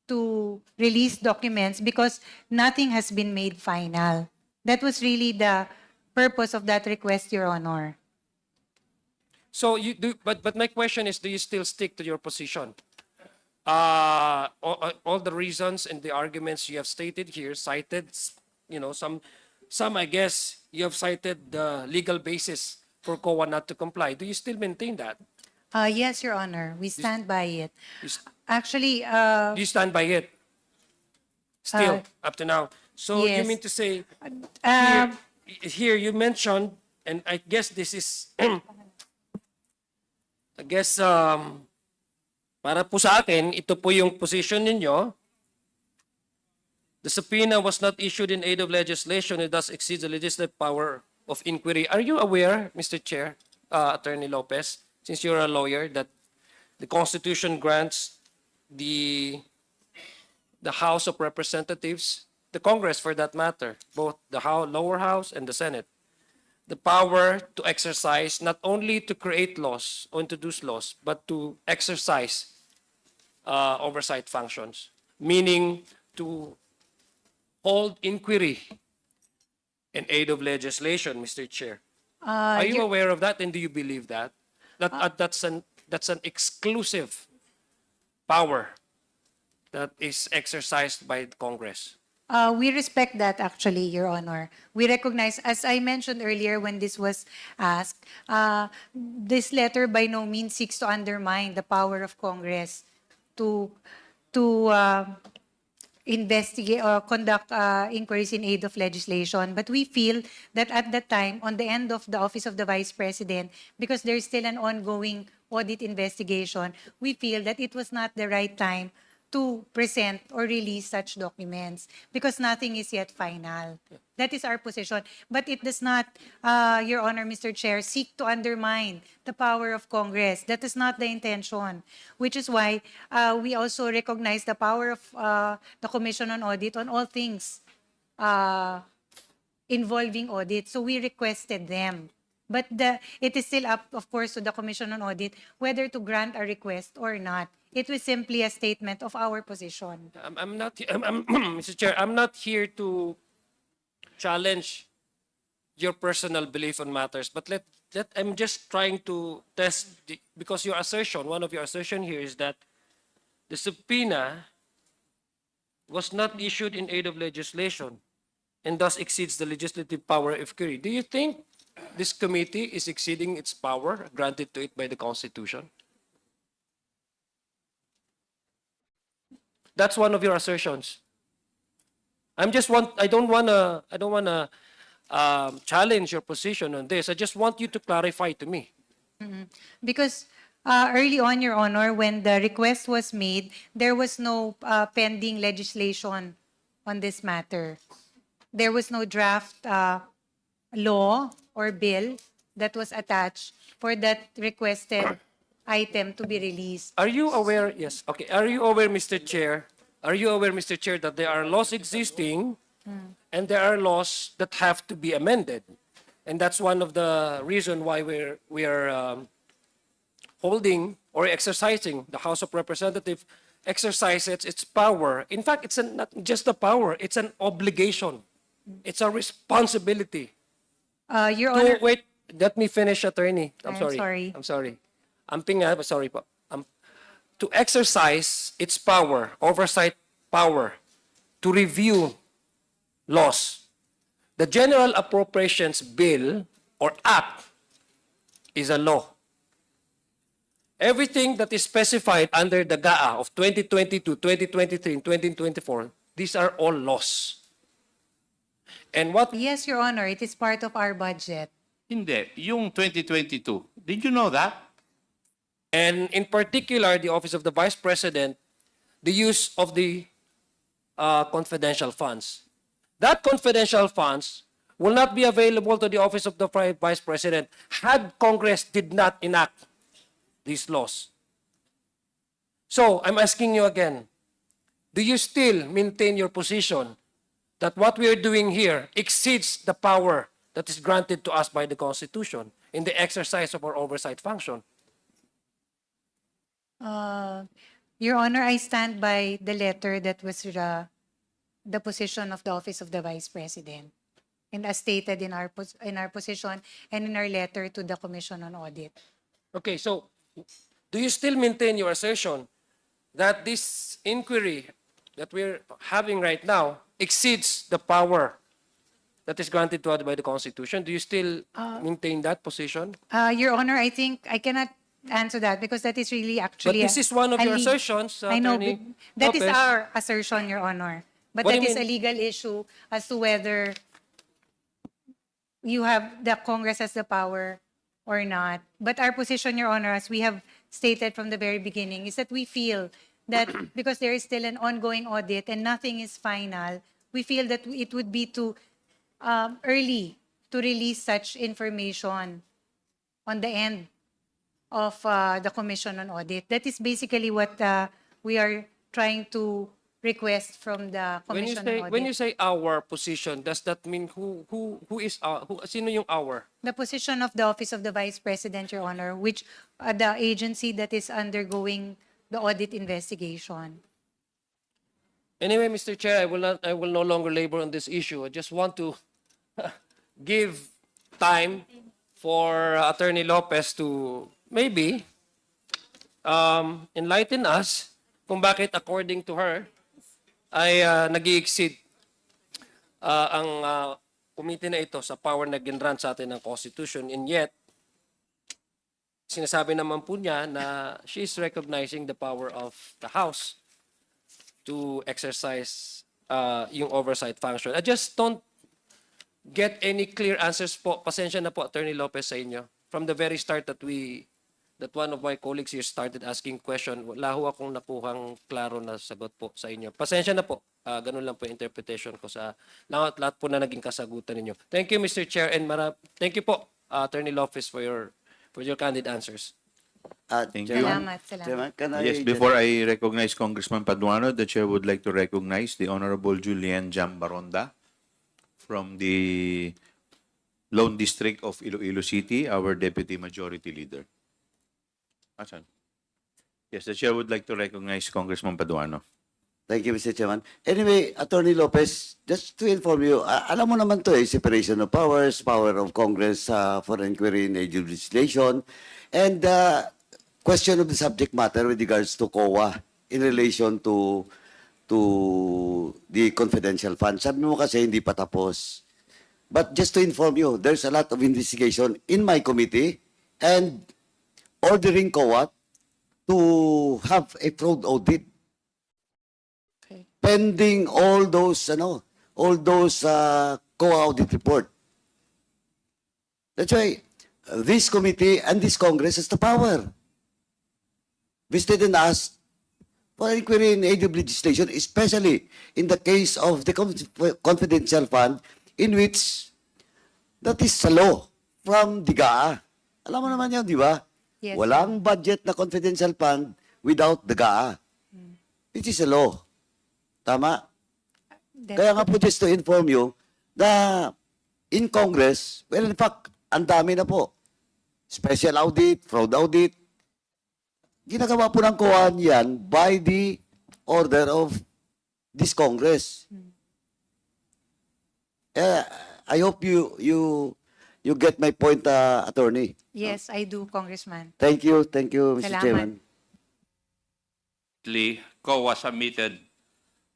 to release documents because nothing has been made final. That was really the purpose of that request, Your Honor. So you do, but my question is, do you still stick to your position? All the reasons and the arguments you have stated here, cited, some I guess you have cited the legal basis for COA not to comply. Do you still maintain that? Yes, Your Honor, we stand by it. You s- Actually, Do you stand by it? Still, up to now. So you yes. mean to say, uh, here you mentioned, and I guess this is, I guess, para po sa akin, ito po yung position ninyo. The subpoena was not issued in aid of legislation. It thus exceeds the legislative power of inquiry. Are you aware, Mr. Chair, Attorney Lopez, since you're a lawyer, that the Constitution grants the House of Representatives, the Congress for that matter, both the lower house and the Senate, the power to exercise, not only to create laws or introduce laws, but to exercise oversight functions, meaning to hold inquiry in aid of legislation, Mr. Chair. Are you aware of that, and do you believe that? That's an exclusive power that is exercised by Congress. We respect that actually, Your Honor. We recognize, as I mentioned earlier when this was asked, this letter by no means seeks to undermine the power of Congress to investigate or conduct inquiries in aid of legislation. But we feel that at that time, on the end of the Office of the Vice President, because there's still an ongoing audit investigation, we feel that it was not the right time to present or release such documents because nothing is yet final. That is our position. But it does not, Your Honor, Mr. Chair, seek to undermine the power of Congress. That is not the intention, which is why we also recognize the power of the Commission on Audit on all things involving audit. So we requested them. But it is still up, of course, to the Commission on Audit whether to grant a request or not. It was simply a statement of our position. Mr. Chair, I'm not here to challenge your personal belief on matters, but I'm just trying to test, because your assertion, one of your assertion here is that the subpoena was not issued in aid of legislation and thus exceeds the legislative power of inquiry. Do you think this committee is exceeding its power granted to it by the Constitution? That's one of your assertions. I don't wanna challenge your position on this. I just want you to clarify to me. Because early on, Your Honor, when the request was made, there was no pending legislation on this matter. There was no draft law or bill that was attached for that requested item to be released. Are you aware? Yes. Okay. Are you aware, Mr. Chair? Are you aware, Mr. Chair, that there are laws existing and there are laws that have to be amended, and that's one of the reason why we are holding or exercising the House of Representatives exercises its power. In fact, it's not just a power; it's an obligation. It's a responsibility. Your Honor, Wait, let me finish, Attorney. I'm sorry. sorry. I'm sorry. Sorry po. To exercise its power, oversight power, to review laws. The General Appropriations Bill or Act is a law. Everything that is specified under the GAA of 2022, 2023, and 2024, these are all laws. And what Yes, Your Honor, it is part of our budget. Hindi. Yung 2022, did you know that? And in particular, the Office of the Vice President, the use of the confidential funds. That confidential funds will not be available to the Office of the Vice President had Congress did not enact these laws. So, I'm asking you again, do you still maintain your position that what we are doing here exceeds the power that is granted to us by the Constitution in the exercise of our oversight function? Your Honor, I stand by the letter that was the position of the Office of the Vice President, and as stated in our position and in our letter to the Commission on Audit. Okay, so do you still maintain your assertion that this inquiry that we're having right now exceeds the power that is granted to us by the Constitution? Do you still maintain that position? Your Honor, I think I cannot answer that because that is really But actually. this is one of your a leg- assertions, I know, Attorney that is Lopez. our assertion, Your Honor. But What do that you is a mean? legal issue as to whether you have, the Congress has the power or not. But our position, Your Honor, as we have stated from the very beginning, is that we feel that because there is still an ongoing audit and nothing is final, we feel that it would be too early to release such information on the end of the Commission on Audit. That is basically what we are trying to request from the Commission on Audit. When you say our position, does that mean who is sino yung our? The position of the Office of the Vice President, Your Honor, which the agency that is undergoing the audit investigation. Anyway, Mr. Chair, I will no longer labor on this issue. I just want to give time for Attorney Lopez to maybe enlighten us kung bakit according to her ay nag-i-exceed ang committee na ito sa power na ginrant sa atin ng Constitution, and yet sinasabi naman po niya na she is recognizing the power of the House to exercise yung oversight function. I just don't get any clear answers po. Pasensya na po, Attorney Lopez, sa inyo. From the very start that one of my colleagues here started asking question, wala ho akong nakuhang klaro na sagot po sa inyo. Pasensya na po. Ganun lang po yung interpretation ko sa lahat po na naging kasagutan ninyo. Thank you, Mr. Chair, and thank you po, Attorney Lopez, for your candid answers. Thank you. Salamat, salamat. Chairman, can I Yes, before I recognize Congressman Paduano, the chair would like to recognize the Honorable Julian Jambaronda from the Lone District of Iloilo City, our Deputy Majority Leader. Asan? Yes, the chair would like to recognize Congressman Paduano. Thank you, Mr. Chairman. Anyway, Attorney Lopez, just to inform you, alam mo naman to separation of powers, power of Congress for inquiry in legislation, and question of the subject matter with regards to COA in relation to the confidential fund. Sabi mo kasi hindi pa tapos. But just to inform you, there's a lot of investigation in my committee and ordering COA to have a fraud audit. Pending all those COA audit report. That's why this committee and this Congress has the power. Visited and asked for inquiry in aid of legislation, especially in the case of the confidential fund, in which that is a law from the GAA. Alam mo naman yan, di ba? Yes. Walang budget na confidential fund without the GAA. It is a law. Tama? Kaya nga po, just to inform you, na in Congress, well, in fact, ang dami na po. Special audit, fraud audit. Ginagawa po ng COA yan by the order of this Congress. I hope you get my point, Attorney. Yes, I do, Congressman. Thank you, Mr. Salamat. Chairman. COA submitted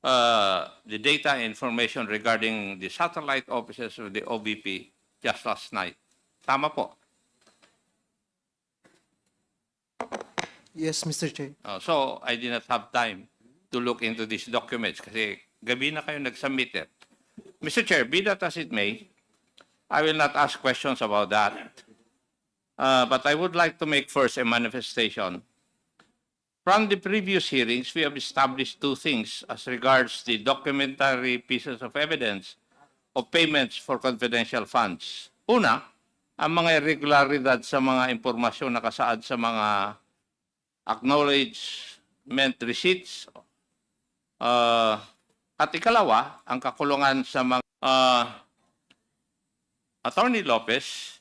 the data and information regarding the satellite offices of the OVP just last night. Tama po. Yes, Mr. Chair. So I did not have time to look into these documents kasi gabi na kayo nag-submit it. Mr. Chair, be that as it may, I will not ask questions about that. But I would like to make first a manifestation. From the previous hearings, we have established two things as regards the documentary pieces of evidence of payments for confidential funds. Una, ang mga irregularidad sa mga impormasyon nakasaad sa mga acknowledgement receipts. At ikalawa, ang kakulungan sa mga Attorney Lopez,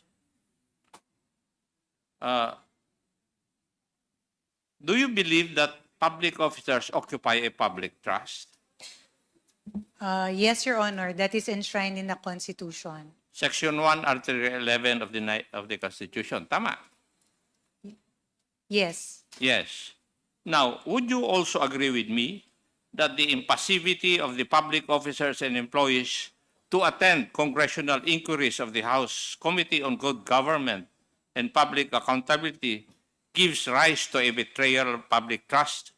do you believe that public officers occupy a public trust? Yes, Your Honor, that is enshrined in the Constitution. Section 1, Article 11 of the Constitution. Tama? Yes. Yes. Now, would you also agree with me that the impassivity of the public officers and employees to attend congressional inquiries of the House Committee on Good Government and Public Accountability gives rise to a betrayal of public trust,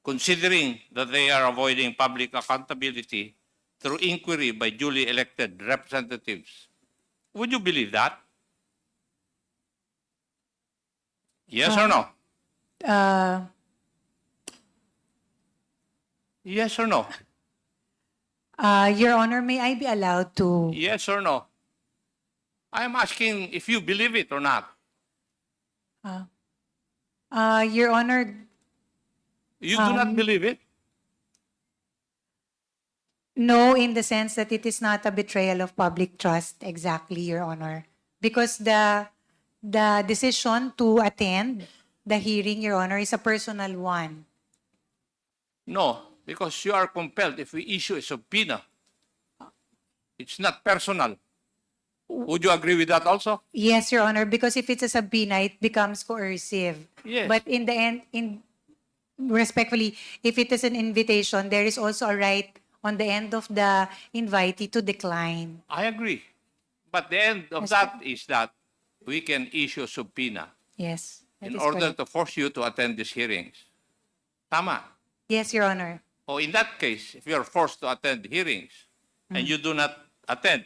considering that they are avoiding public accountability through inquiry by duly elected representatives? Would you believe that? Yes or no? Yes or no? Your Honor, may I be allowed to? Yes or no? I am asking if you believe it or not. Your Honor, You do not believe it? no, in the sense that it is not a betrayal of public trust, exactly, Your Honor. Because the decision to attend the hearing, Your Honor, is a personal one. No, because you are compelled if we issue a subpoena. It's not personal. Would you agree with that also? Yes, Your Honor, because if it's a subpoena, it becomes coercive. Yes. But in the end, respectfully, if it is an invitation, there is also a right on the end of the invitee to decline. I agree. But the end of Yes, that is that we can issue a subpoena Yes. that in is order correct. to force you to attend these hearings. Tama. Yes, Your Honor. O in that case, if you are forced to attend hearings and you do not attend,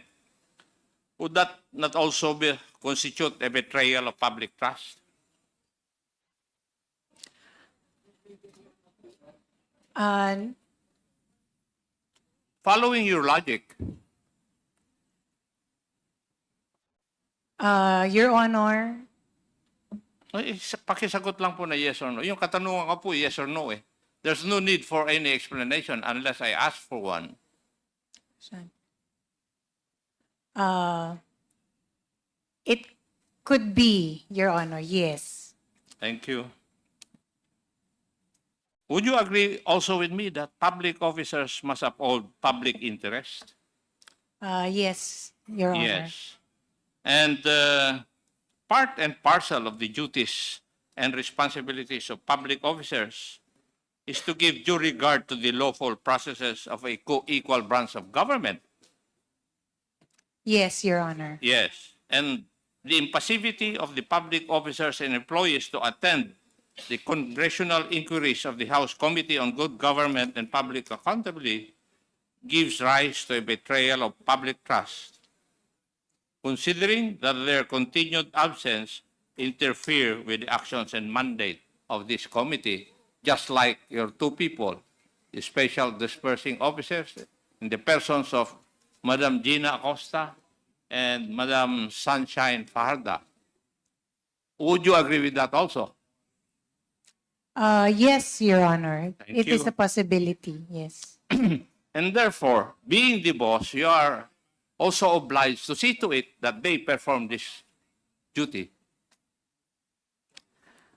would that not also constitute a betrayal of public trust? Following your logic, Your Honor, pakisagot lang po na yes or no. Yung katanungan ko po, yes or no eh. There's no need for any explanation unless I ask for one. it could be, Your Honor, yes. Thank you. Would you agree also with me that public officers must uphold public interest? Yes, Your Honor. Yes. And part and parcel of the duties and responsibilities of public officers is to give due regard to the lawful processes of a co-equal branch of government. Yes, Your Honor. Yes. And the impassivity of the public officers and employees to attend the congressional inquiries of the House Committee on Good Government and Public Accountability gives rise to a betrayal of public trust, considering that their continued absence interfere with the actions and mandate of this committee, just like your two people, the special dispersing officers, in the persons of Madam Gina Acosta and Madam Sunshine Fajarda. Would you agree with that also? Yes, Your Honor. Thank It is you. a possibility, yes. And therefore, being the boss, you are also obliged to see to it that they perform this duty.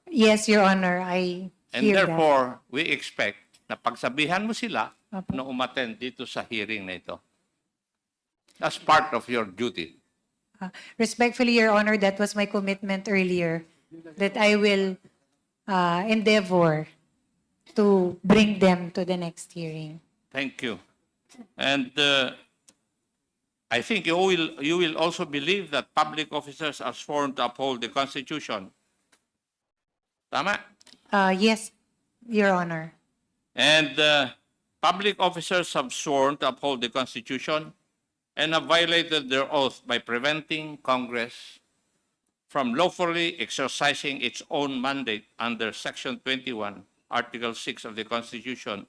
Yes, Your Honor, I And hear that. therefore, we expect na pagsabihan mo sila Opo. na umattend dito sa hearing na ito. That's part of your duty. Respectfully, Your Honor, that was my commitment earlier, that I will endeavor to bring them to the next hearing. Thank you. And I think you will also believe that public officers are sworn to uphold the Constitution. Tama? Yes, Your Honor. And public officers have sworn to uphold the Constitution and have violated their oath by preventing Congress from lawfully exercising its own mandate under Section 21, Article 6 of the Constitution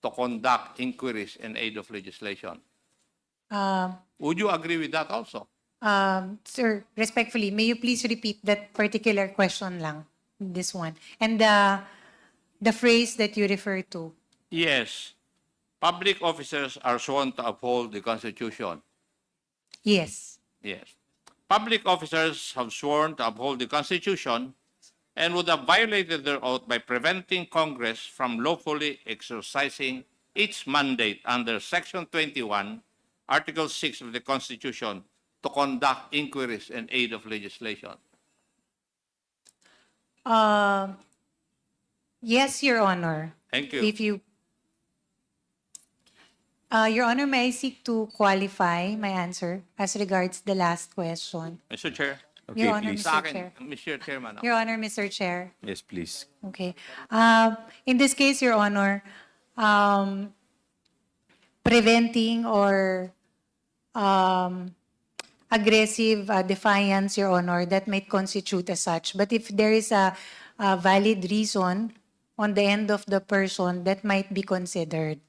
to conduct inquiries in aid of legislation. Would you agree with that also? Sir, respectfully, may you please repeat that particular question lang, this one, and the phrase that you refer to? Yes. Public officers are sworn to uphold the Constitution. Yes. Yes. Public officers have sworn to uphold the Constitution and would have violated their oath by preventing Congress from lawfully exercising its mandate under Section 21, Article 6 of the Constitution to conduct inquiries in aid of legislation. Yes, Your Honor. Thank you. If you, Your Honor, may I seek to qualify my answer as regards the last question? Mr. Chair. Okay, Your Honor, please. Sa Mr. Chair. akin, Mr. Chairman. Your Honor, Mr. Chair. Yes, please. Okay. In this case, Your Honor, preventing or aggressive defiance, Your Honor, that might constitute as such. But if there is a valid reason on the end of the person, that might be considered.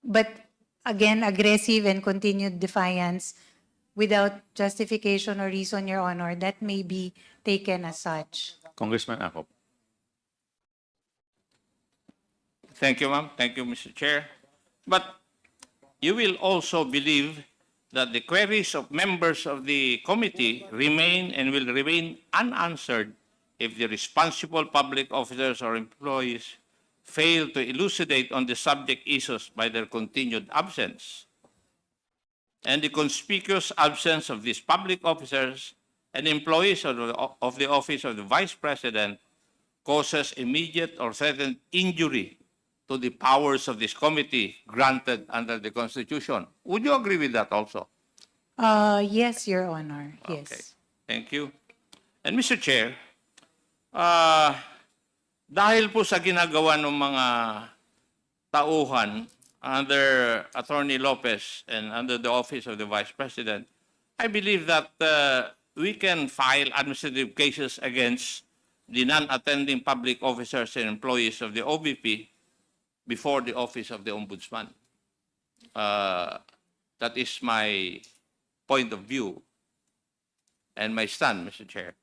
But again, aggressive and continued defiance without justification or reason, Your Honor, that may be taken as such. Congressman Acop. Thank you, ma'am. Thank you, Mr. Chair. But you will also believe that the queries of members of the committee remain and will remain unanswered if the responsible public officers or employees fail to elucidate on the subject issues by their continued absence. And the conspicuous absence of these public officers and employees of the Office of the Vice President causes immediate or threatened injury to the powers of this committee granted under the Constitution. Would you agree with that also? Yes, Your Honor. Yes. Okay. Thank you. And Mr. Chair, dahil po sa ginagawa ng mga tauhan under Attorney Lopez and under the Office of the Vice President, I believe that we can file administrative cases against the non-attending public officers and employees of the OVP before the Office of the Ombudsman. That is my point of view and my stand, Mr. Chair.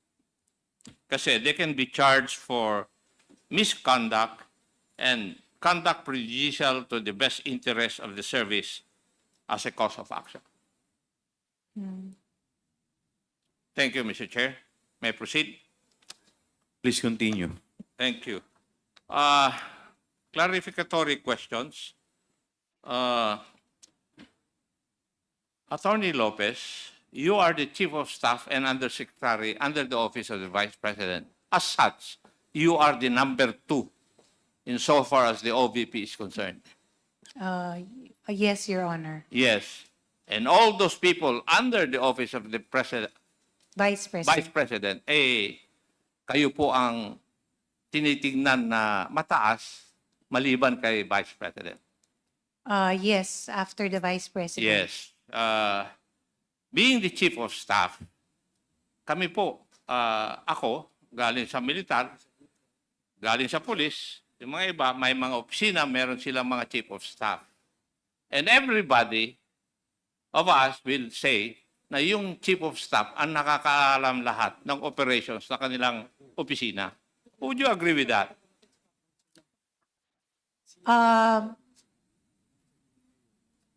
Kasi they can be charged for misconduct and conduct prejudicial to the best interest of the service as a cause of action. Thank you, Mr. Chair. May I proceed? Please continue. Thank you. Clarificatory questions. Attorney Lopez, you are the Chief of Staff and Undersecretary under the Office of the Vice President. As such, you are the number 2 insofar as the OVP is concerned. Yes, Your Honor. Yes. And all those people under the Office of the Vice President. Vice President, kayo po ang tinitingnan na mataas maliban kay Vice President. Yes, after the Vice President. Yes. Being the Chief of Staff, kami po, ako, galing sa militar, galing sa pulis, yung mga iba, may mga opisina, meron silang mga Chief of Staff. And everybody of us will say na yung Chief of Staff ang nakakaalam lahat ng operations na kanilang opisina. Would you agree with that?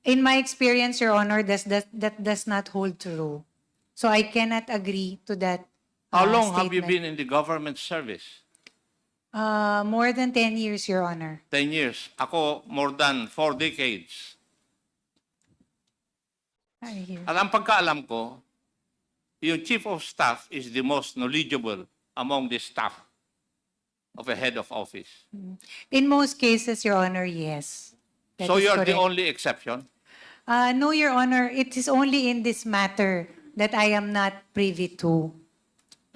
In my experience, Your Honor, that does not hold true. So I cannot agree to that. How long have you statement. been in the government service? More than 10 years, Your Honor. 10 years. Ako, more than 4 decades. I hear. At ang pagkaalam ko, yung Chief of Staff is the most knowledgeable among the staff of a head of office. In most cases, Your Honor, yes. That So is you're the correct. only exception? No, Your Honor, it is only in this matter that I am not privy to.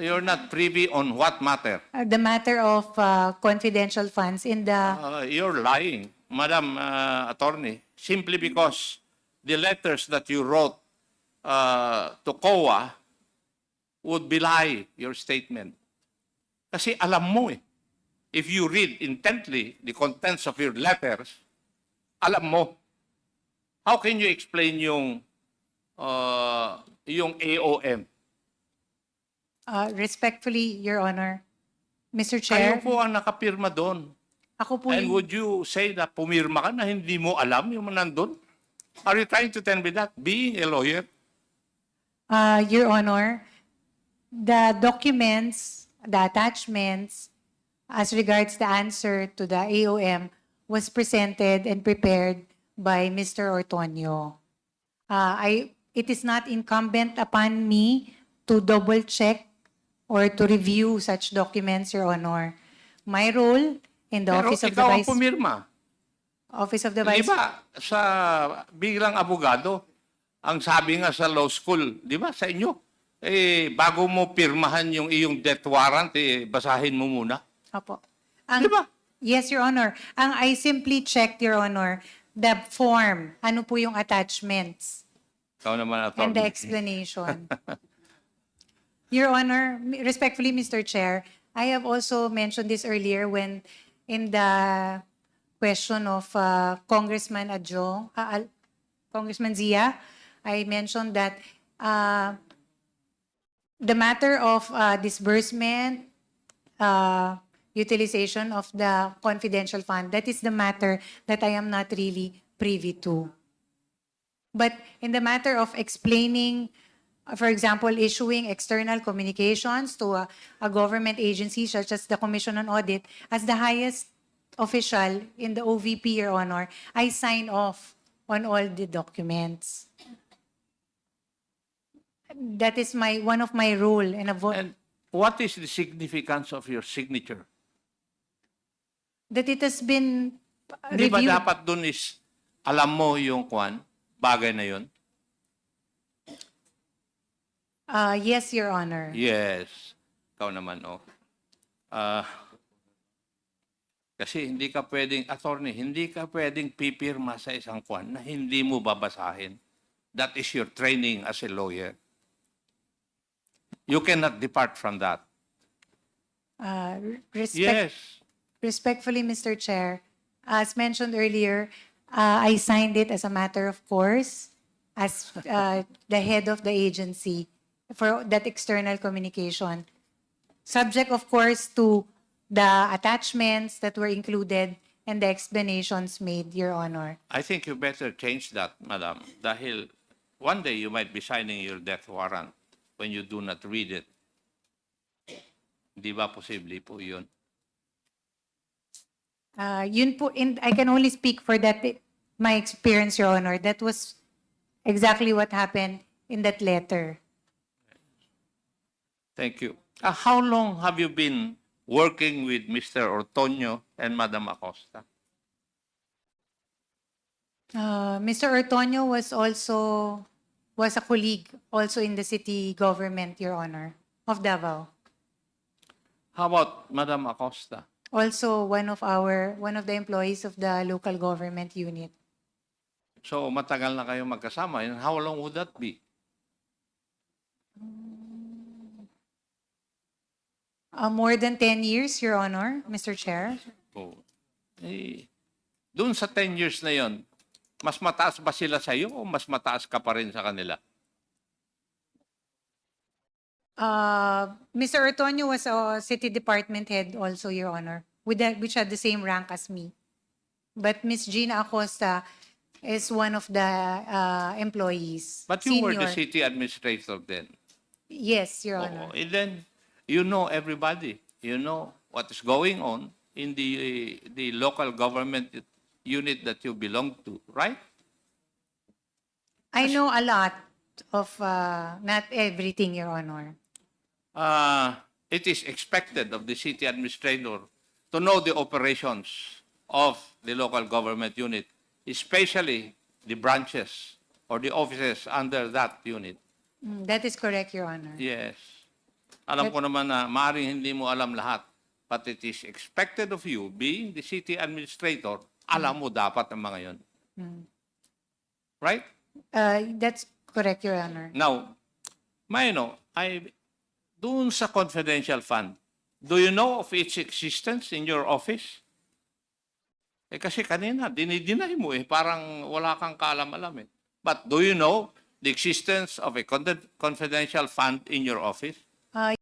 You're not privy on what matter? The matter of confidential funds in the You're lying, Madam Attorney, simply because the letters that you wrote to COA would belie your statement. Kasi alam mo eh. If you read intently the contents of your letters, alam mo. How can you explain yung AOM? respectfully, Your Honor, Mr. Kayo Chair, po ang nakapirma doon. ako po And yung- would you say na pumirma ka na hindi mo alam yung nandun? Are you trying to tell me that, being a lawyer? Your Honor, the documents, the attachments, as regards the answer to the AOM was presented and prepared by Mr. Ortonio. It is not incumbent upon me to double check or to review such documents, Your Honor. My role in the Pero Office of the ikaw ang Vice pumirma. Office of the Di Vice ba, sa bilang abogado, ang sabi nga sa law school, di ba, sa inyo, bago mo pirmahan yung iyong death warrant, basahin mo muna. Opo. Di ba? Yes, Your Honor. I simply checked, Your Honor, the form. Ano po yung attachments Ikaw naman, and the attorney. explanation. Your Honor, respectfully, Mr. Chair, I have also mentioned this earlier when in the question of Congressman Adjong, Congressman Zia, I mentioned that the matter of disbursement, utilization of the confidential fund, that is the matter that I am not really privy to. But in the matter of explaining, for example, issuing external communications to a government agency such as the Commission on Audit, as the highest official in the OVP, Your Honor, I sign off on all the documents. That is one of my role in a vote. And what is the significance of your signature? That it has been Di ba reviewed. dapat dun is, alam mo yung bagay na yun? Yes, Your Honor. Yes. Ikaw naman, oh. Kasi hindi ka pwedeng, attorney, hindi ka pwedeng pipirma sa isang na hindi mo babasahin. That is your training as a lawyer. You cannot depart from that. Yes. Respectfully, Mr. Chair, as mentioned earlier, I signed it as a matter of course as the head of the agency for that external communication. Subject, of course, to the attachments that were included and the explanations made, Your Honor. I think you better change that, madam. Dahil one day you might be signing your death warrant when you do not read it. Di ba posible po yun? Yun po, I can only speak for that, my experience, Your Honor. That was exactly what happened in that letter. Thank you. How long have you been working with Mr. Ortonio and Madam Acosta? Mr. Ortonio was a colleague also in the city government, Your Honor, of Davao. How about Madam Acosta? Also one of the employees of the local government unit. So matagal na kayo magkasama. And how long would that be? More than 10 years, Your Honor, Mr. Chair. Oh. Doon sa 10 years na yon, mas mataas ba sila sa iyo o mas mataas ka pa rin sa kanila? Mr. Ortonio was a city department head also, Your Honor, which had the same rank as me. But Ms. Gina Acosta is one of the employees. But you were the senior. city administrator then. Yes, Your Honor. Oo. And then, you know everybody. You know what is going on in the local government unit that you belong to, right? I know a lot of, not everything, Your Honor. It is expected of the city administrator to know the operations of the local government unit, especially the branches or the offices under that unit. That is correct, Your Honor. Yes. Alam ko naman na maaaring hindi mo alam lahat. But it is expected of you, being the city administrator, alam mo dapat ang mga yon. Right? That's correct, Your Honor. Now, doon sa confidential fund, do you know of its existence in your office? Kasi kanina, dinideny mo parang wala kang kaalam-alam But do you know the existence of a confidential fund in your office?